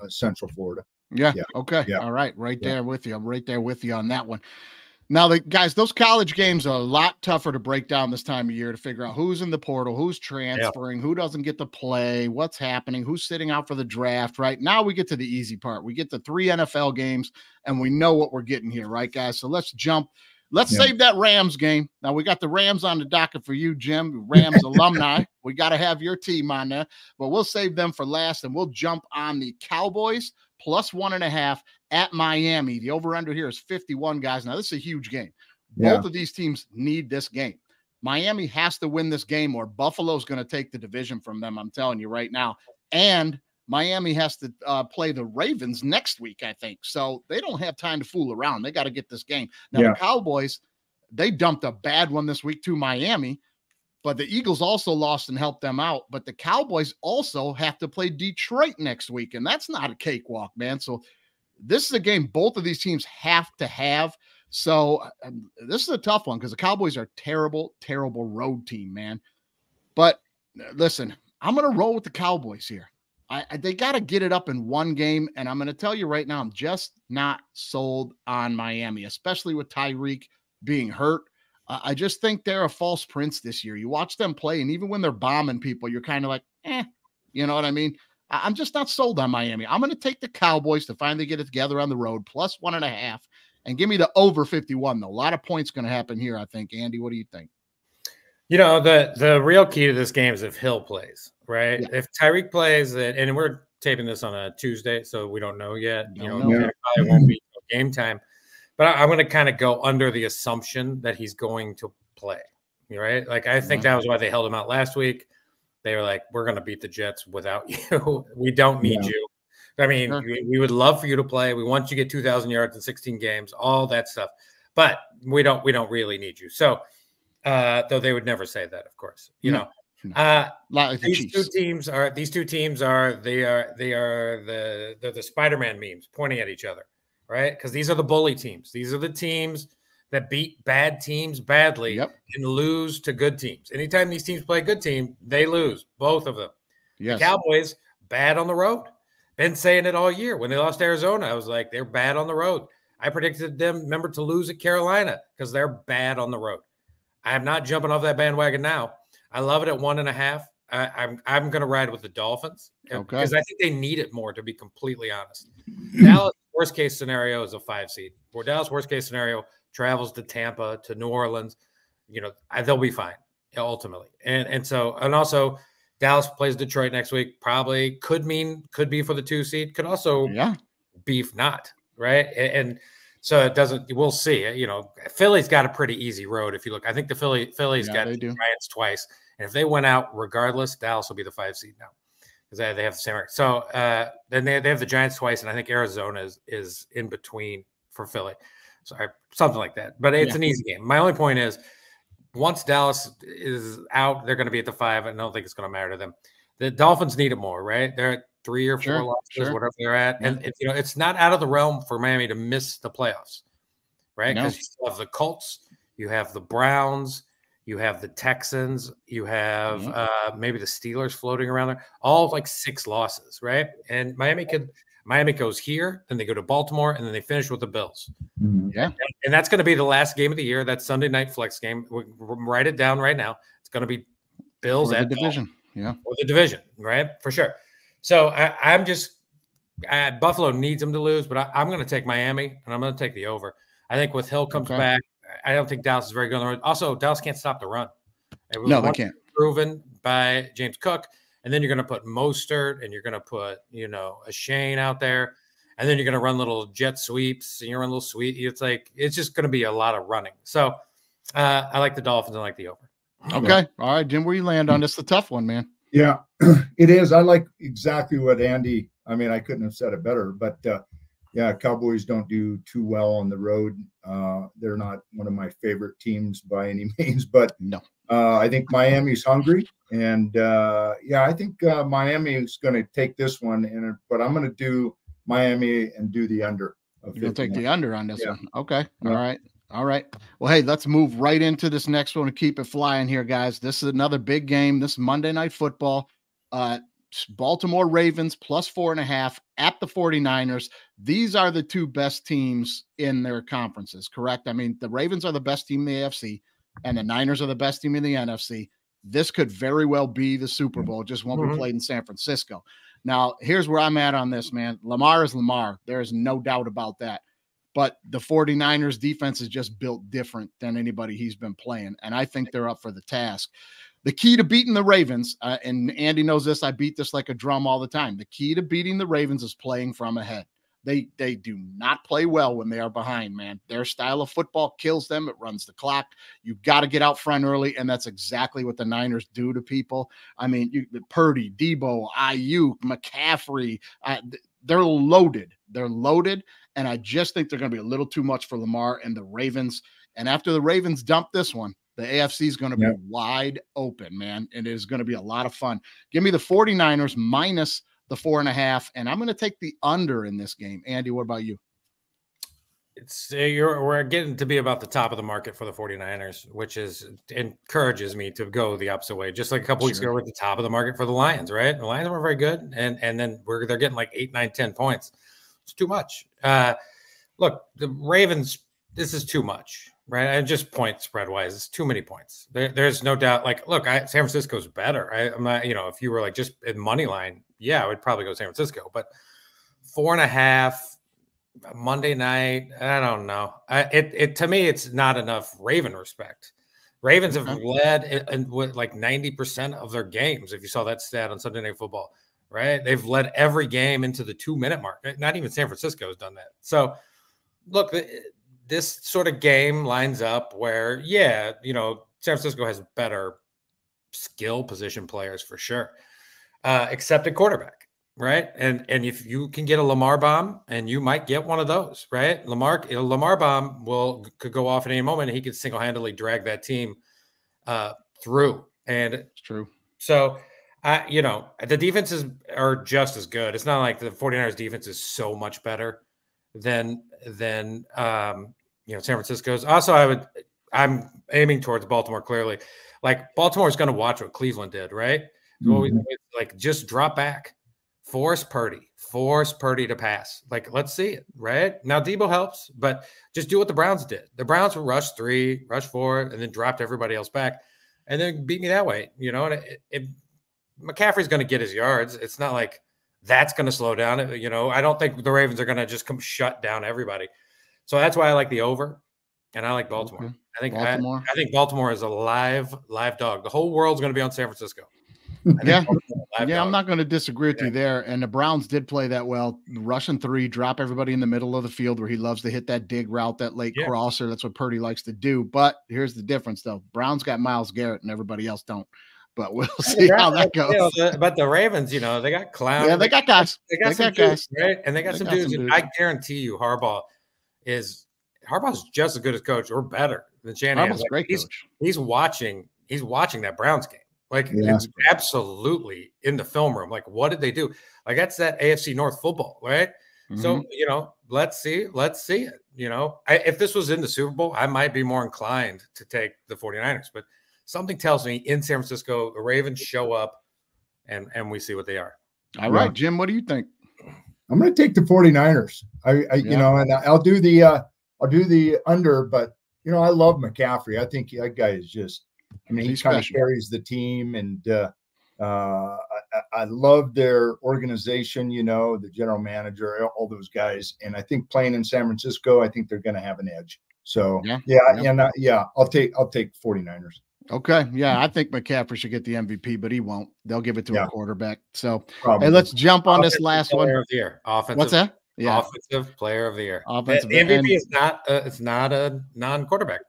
Central Florida. Yeah. Okay. Yeah. All right. Right there with you. I'm right there with you on that one. Now, guys, those college games are a lot tougher to break down this time of year to figure out who's in the portal, who's transferring, who doesn't get to play, what's happening, who's sitting out for the draft. Right now, we get to the easy part. We get to 3 NFL games, and we know what we're getting here, right, guys? So let's jump. Let's save that Rams game. Now, we got the Rams on the docket for you, Jim, Rams alumni. We got to have your team on there, but we'll save them for last, and we'll jump on the Cowboys plus 1.5 at Miami. The over-under here is 51, guys. Now, this is a huge game. Both of these teams need this game. Miami has to win this game, or Buffalo's going to take the division from them, I'm telling you right now. And Miami has to play the Ravens next week, I think. So they don't have time to fool around. They got to get this game. Now, the Cowboys, they dumped a bad one this week to Miami, but the Eagles also lost and helped them out. But the Cowboys also have to play Detroit next week, and that's not a cakewalk, man. So this is a game both of these teams have to have. So this is a tough one because the Cowboys are a terrible, terrible road team, man. But listen, I'm going to roll with the Cowboys here. They got to get it up in one game, and I'm going to tell you right now, I'm just not sold on Miami, especially with Tyreek being hurt. I just think they're a false prince this year. You watch them play, and even when they're bombing people, you're kind of like, you know what I mean? I'm just not sold on Miami. I'm going to take the Cowboys to finally get it together on the road, plus 1.5, and give me the over 51, though. A lot of points going to happen here, I think. Andy, what do you think? The real key to this game is if Hill plays, right? Yeah. If Tyreek plays, and we're taping this on a Tuesday, so we don't know yet. It probably won't be game time. But I'm going to kind of go under the assumption that he's going to play, right? Like, I think that was why they held him out last week. They were like, we're going to beat the Jets without you. We don't need you. I mean, Sure. we would love for you to play. We want you to get 2,000 yards in 16 games, all that stuff. But we don't really need you. So, though they would never say that, of course. You know, like these two teams are the Spider-Man memes pointing at each other, right? Because these are the bully teams. These are the teams that beat bad teams badly and lose to good teams. Anytime these teams play a good team, they lose, both of them. Yes. The Cowboys, bad on the road. Been saying it all year. When they lost to Arizona, I was like, they're bad on the road. I predicted them, remember, to lose at Carolina because they're bad on the road. I am not jumping off that bandwagon now. I love it at 1.5. I'm going to ride with the Dolphins because I think they need it more, to be completely honest. Dallas, worst case scenario, is a 5 seed. For Dallas, worst case scenario, travels to Tampa, to New Orleans. You know, they'll be fine ultimately. And also Dallas plays Detroit next week. Probably could be for the 2 seed. Could also be not, right? And so it doesn't. We'll see. You know, Philly's got a pretty easy road if you look. I think the Philly's got the Giants twice, and if they went out regardless, Dallas will be the 5 seed now because they have the same record. So then they have the Giants twice, and I think Arizona is in between for Philly. So something like that. But it's an easy game. My only point is, once Dallas is out, they're going to be at the 5. I don't think it's going to matter to them. The Dolphins need it more, right? They're at 3 or 4 losses, whatever they're at. And it's not out of the realm for Miami to miss the playoffs, right? Because you still have the Colts, you have the Browns, you have the Texans, you have maybe the Steelers floating around there, all like 6 losses, right? And Miami goes here, then they go to Baltimore, and then they finish with the Bills. Yeah. And that's going to be the last game of the year. That Sunday night flex game. We'll write it down right now. It's going to be Bills at the division. Or the division, right? For sure. So I'm just Buffalo needs them to lose, but I'm going to take Miami, and I'm going to take the over. I think with Hill comes back, I don't think Dallas is very good on the road. Also, Dallas can't stop the run. No, they can't. Proven by James Cook. And then you're going to put Mostert, and you're going to put, a Shane out there. And then you're going to run little jet sweeps, and you run little sweep. It's just going to be a lot of running. So I like the Dolphins and I like the over. Okay. All right, Jim, where you land on this? The tough one, man. Yeah, it is. I like exactly what Andy, I couldn't have said it better, but Cowboys don't do too well on the road. They're not one of my favorite teams by any means, but no. I think Miami's hungry, and I think Miami is going to take this one. But I'm going to do Miami and do the under. You're going to take the under on this one. Okay. All right. Well, hey, let's move right into this next one and keep it flying here, guys. This is another big game. This is Monday Night Football. Baltimore Ravens plus 4.5 at the 49ers. These are the 2 best teams in their conferences, correct? I mean, the Ravens are the best team in the AFC, and the Niners are the best team in the NFC. This could very well be the Super Bowl. It just won't be played in San Francisco. Now, here's where I'm at on this, man. Lamar is Lamar. There is no doubt about that. But the 49ers defense is just built different than anybody he's been playing, and I think they're up for the task. The key to beating the Ravens, and Andy knows this, I beat this like a drum all the time. The key to beating the Ravens is playing from ahead. They do not play well when they are behind, man. Their style of football kills them. It runs the clock. You've got to get out front early, and that's exactly what the Niners do to people. I mean, Purdy, Debo, Ayuk, McCaffrey, they're loaded. They're loaded, and I just think they're going to be a little too much for Lamar and the Ravens. And after the Ravens dump this one, the AFC is going to be wide open, man, and it is going to be a lot of fun. Give me the 49ers minus the 4.5, and I'm going to take the under in this game. Andy, what about you? We're getting to be about the top of the market for the 49ers, which encourages me to go the opposite way. Just like a couple weeks ago, we're at the top of the market for the Lions, right? The Lions were very good, and then they're getting like 8, 9, 10 points. It's too much. Look, the Ravens, this is too much, right? And just point spread wise, it's too many points. There's no doubt. Like, look, San Francisco's better. I'm not, if you were like just in money line, I would probably go San Francisco. But 4.5 Monday night, I don't know. To me, it's not enough Raven respect. Ravens have led with like 90% of their games. If you saw that stat on Sunday Night Football, right? They've led every game into the 2-minute mark. Not even San Francisco has done that. So, look, this sort of game lines up where, San Francisco has better skill position players for sure, except at quarterback. right? And if you can get a Lamar bomb, and you might get one of those, right? Lamar bomb could go off at any moment, and he could single-handedly drag that team through. And it's true. So, the defenses are just as good. It's not like the 49ers defense is so much better than San Francisco's. Also, I'm aiming towards Baltimore clearly. Like, Baltimore is going to watch what Cleveland did, right? Like, just drop back, force Purdy to pass. Like, let's see it, right? Now, Debo helps, but just do what the Browns did. The Browns will rush 3, rush 4, and then dropped everybody else back, and then beat me that way, And McCaffrey's going to get his yards. It's not like that's going to slow down. I don't think the Ravens are going to just come shut down everybody. So that's why I like the over, and I like Baltimore. Okay. I think Baltimore is a live dog. The whole world's going to be on San Francisco. Yeah, I'm not going to disagree with you there. And the Browns did play that well. Rushing 3, drop everybody in the middle of the field where he loves to hit that dig route, that late crosser. That's what Purdy likes to do. But here's the difference, though. Browns got Myles Garrett and everybody else don't. But we'll see how that goes. But the Ravens, they got Clown. Yeah, they got guys. They got some guys, right? And they got some dudes. I guarantee you, Harbaugh's just as good as coach or better than Shanahan. Harbaugh's great coach. He's watching that Browns game. Like, it's absolutely in the film room. Like, what did they do? Like, that's that AFC North football, right? Mm-hmm. So, let's see it. If this was in the Super Bowl, I might be more inclined to take the 49ers. But something tells me in San Francisco, the Ravens show up and we see what they are. All right, Jim, what do you think? I'm going to take the 49ers. And I'll do the under, but, I love McCaffrey. I think that guy is just, he kind of carries the team, and I love their organization, the general manager, all those guys. And I think playing in San Francisco, I think they're going to have an edge. So, I'll take 49ers. Okay. Yeah, I think McCaffrey should get the MVP, but he won't. They'll give it to a quarterbak. So, hey, let's jump on this last one. Player of the year. Offensive. What's that? Yeah. Offensive player of the year. Offensive. The MVP is not a non-quarterback.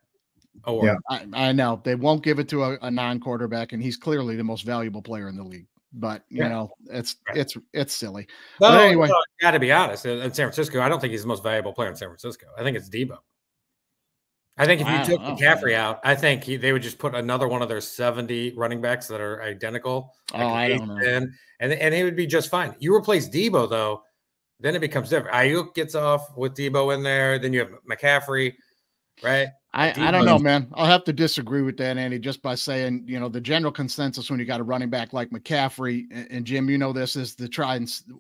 Oh, yeah, I know they won't give it to a non-quarterback, and he's clearly the most valuable player in the league. But it's silly. But anyway, got to be honest. In San Francisco, I don't think he's the most valuable player in San Francisco. I think it's Debo. I think if you took McCaffrey out, I think they would just put another one of their 70 running backs that are identical. I don't know. And he would be just fine. You replace Debo though, then it becomes different. Ayuk gets off with Debo in there. Then you have McCaffrey, right? I don't know, man. I'll have to disagree with that, Andy, just by saying, the general consensus when you got a running back like McCaffrey, and Jim, this is the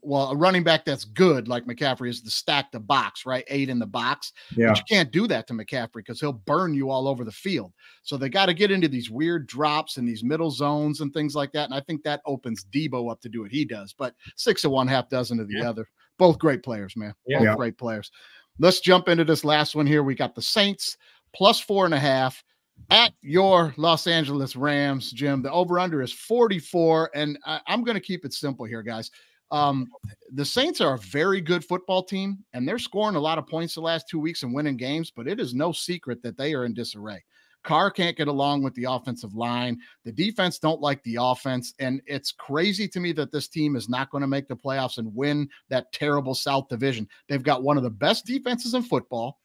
a running back that's good like McCaffrey is to stack the box, right? 8 in the box. Yeah. But you can't do that to McCaffrey because he'll burn you all over the field. So they got to get into these weird drops and these middle zones and things like that. And I think that opens Debo up to do what he does. But 6 of one, half dozen of the other. Both great players, man. Both great players. Let's jump into this last one here. We got the Saints plus 4.5 at your Los Angeles Rams, Jim. The over-under is 44, and I'm going to keep it simple here, guys. The Saints are a very good football team, and they're scoring a lot of points the last 2 weeks and winning games, but it is no secret that they are in disarray. Carr can't get along with the offensive line. The defense don't like the offense, and it's crazy to me that this team is not going to make the playoffs and win that terrible South Division. They've got one of the best defenses in football.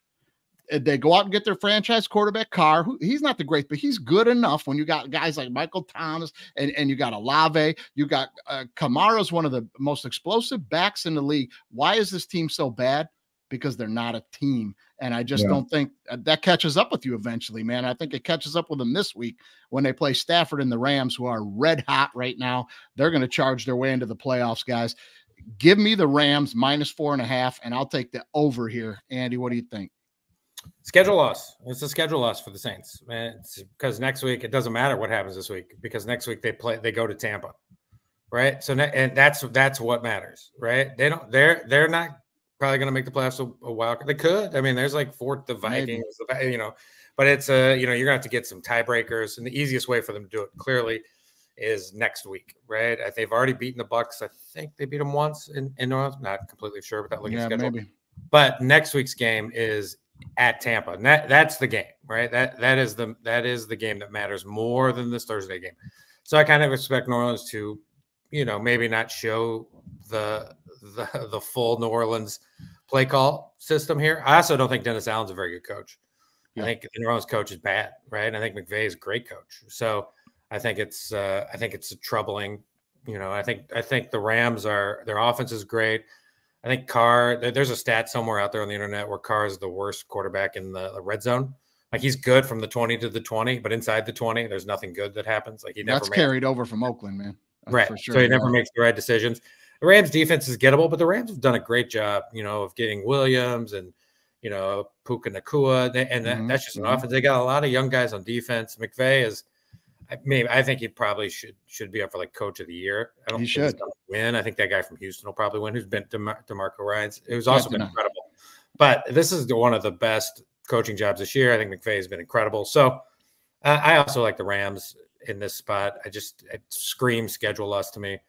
They go out and get their franchise quarterback, Carr. He's not the great, but he's good enough when you got guys like Michael Thomas and you got Olave. You got Kamara's one of the most explosive backs in the league. Why is this team so bad? Because they're not a team. And I just don't think that catches up with you eventually, man. I think it catches up with them this week when they play Stafford and the Rams, who are red hot right now. They're going to charge their way into the playoffs, guys. Give me the Rams minus 4.5, and I'll take the over here. Andy, what do you think? Schedule loss. It's a schedule loss for the Saints, man. It's because next week it doesn't matter what happens this week because next week they go to Tampa, right? So and that's what matters, right? They're not probably going to make the playoffs a while. They could. I mean, there's like the Vikings, but it's you're going to have to get some tiebreakers, and the easiest way for them to do it clearly is next week, right? They've already beaten the Bucs. I think they beat them once in New Orleans. Not completely sure, but that looking schedule. Maybe. But next week's game is at Tampa. And that's the game, right? That is the game that matters more than this Thursday game. So I kind of expect New Orleans to, maybe not show the full New Orleans play call system here. I also don't think Dennis Allen's a very good coach. I think the New Orleans coach is bad, right? And I think McVay is a great coach. So I think it's a troubling. I think the Rams their offense is great. I think Carr. There's a stat somewhere out there on the internet where Carr is the worst quarterback in the red zone. Like, he's good from the 20 to the 20, but inside the 20, there's nothing good that happens. Like, that's carried over from Oakland, man. Right. For sure. So he never makes the right decisions. The Rams defense is gettable, but the Rams have done a great job, of getting Williams and, Puka Nacua. That's just an offense. They got a lot of young guys on defense. McVay is, I think he probably should be up for like coach of the year. I don't think he's going to win. I think that guy from Houston will probably win, who's been DeMarco Ryans, who's also been incredible. But this is one of the best coaching jobs this year. I think McVay has been incredible. So I also like the Rams in this spot. It screams schedule loss to me.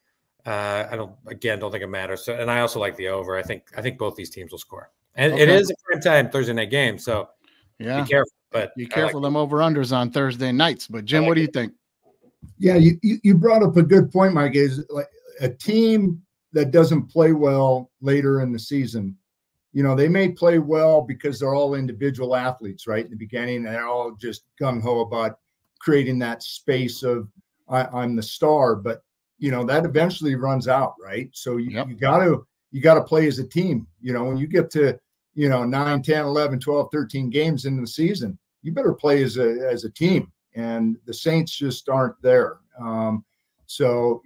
I don't think it matters. So, and I also like the over. I think both these teams will score. And it is a prime time Thursday night game. So be careful. But be careful them over-unders on Thursday nights. But Jim, what do you think? Yeah, you brought up a good point, Mike. Is like a team that doesn't play well later in the season. They may play well because they're all individual athletes, right? In the beginning, they're all just gung-ho about creating that space of I'm the star, but that eventually runs out, right? So you gotta play as a team. When you get to 9, 10, 11, 12, 13 games into the season, you better play as a team. And the Saints just aren't there. So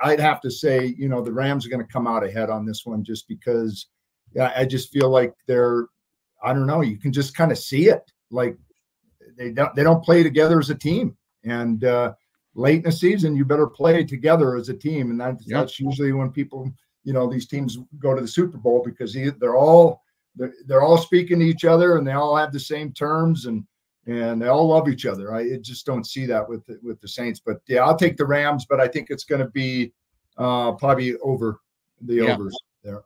I'd have to say, the Rams are going to come out ahead on this one just because I just feel like I don't know, you can just kind of see it. Like they don't play together as a team. And late in the season, you better play together as a team. And that's usually when people, these teams go to the Super Bowl because they're all speaking to each other and they all have the same terms and they all love each other. I just don't see that with the Saints. But yeah, I'll take the Rams, but I think it's going to be probably over the overs there.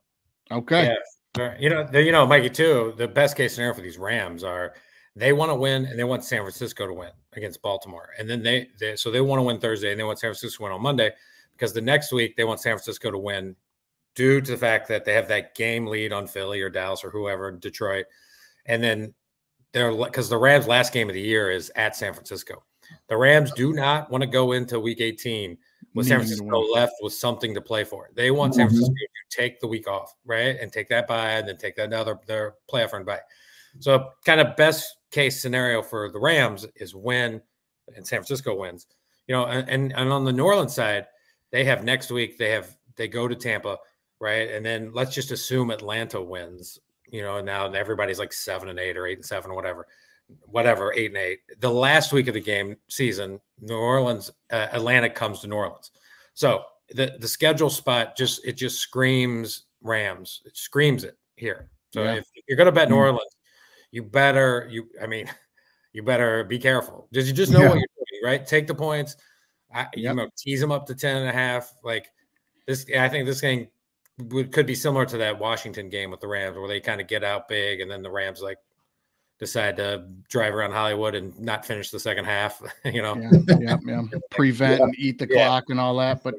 Okay. Yeah. Mikey, too, the best case scenario for these Rams are they want to win and they want San Francisco to win against Baltimore. And then they want to win Thursday and they want San Francisco to win on Monday because the next week they want San Francisco to win due to the fact that they have that game lead on Philly or Dallas or whoever, Detroit. And then because the Rams' last game of the year is at San Francisco. The Rams do not want to go into week 18 with San Francisco left with something to play for. They want San Francisco to take the week off, right? And take that bye and then take that their playoff run bye. So kind of best case scenario for the Rams is win and San Francisco wins. And on the New Orleans side, they have next week, they go to Tampa, right? And then let's just assume Atlanta wins. Now everybody's like 7-8 or 8-7 or whatever, 8-8. The last week of the game season, New Orleans, Atlanta comes to New Orleans. So the schedule spot just screams Rams. It screams it here. So if you're going to bet New Orleans, you better be careful. Did you just know what you're doing, right? Take the points. Tease them up to 10.5. Like this, I think this game could be similar to that Washington game with the Rams where they kind of get out big and then the Rams decide to drive around Hollywood and not finish the second half, prevent and eat the clock and all that. But,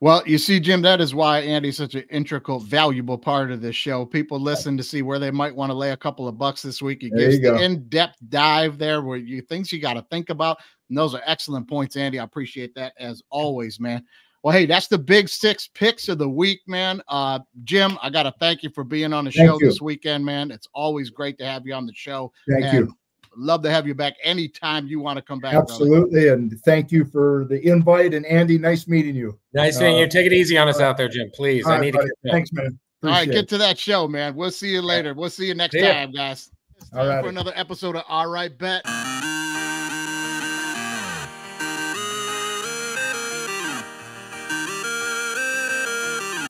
well, you see, Jim, that is why Andy's such an integral, valuable part of this show. People listen to see where they might want to lay a couple of bucks this week. He gives the in-depth dive there where things you got to think about. And those are excellent points, Andy. I appreciate that as always, man. Well, hey, that's the big 6 picks of the week, man. Jim, I got to thank you for being on the show this weekend, man. It's always great to have you on the show. Thank you. Love to have you back anytime you want to come back. Absolutely. Brother. And thank you for the invite. And Andy, nice meeting you. Nice meeting you. Take it easy on us out there, Jim, please. I need to get Thanks, man. All right, get to that show, man. We'll see you later. We'll see you next time, guys. It's time for another episode of All Right Bet.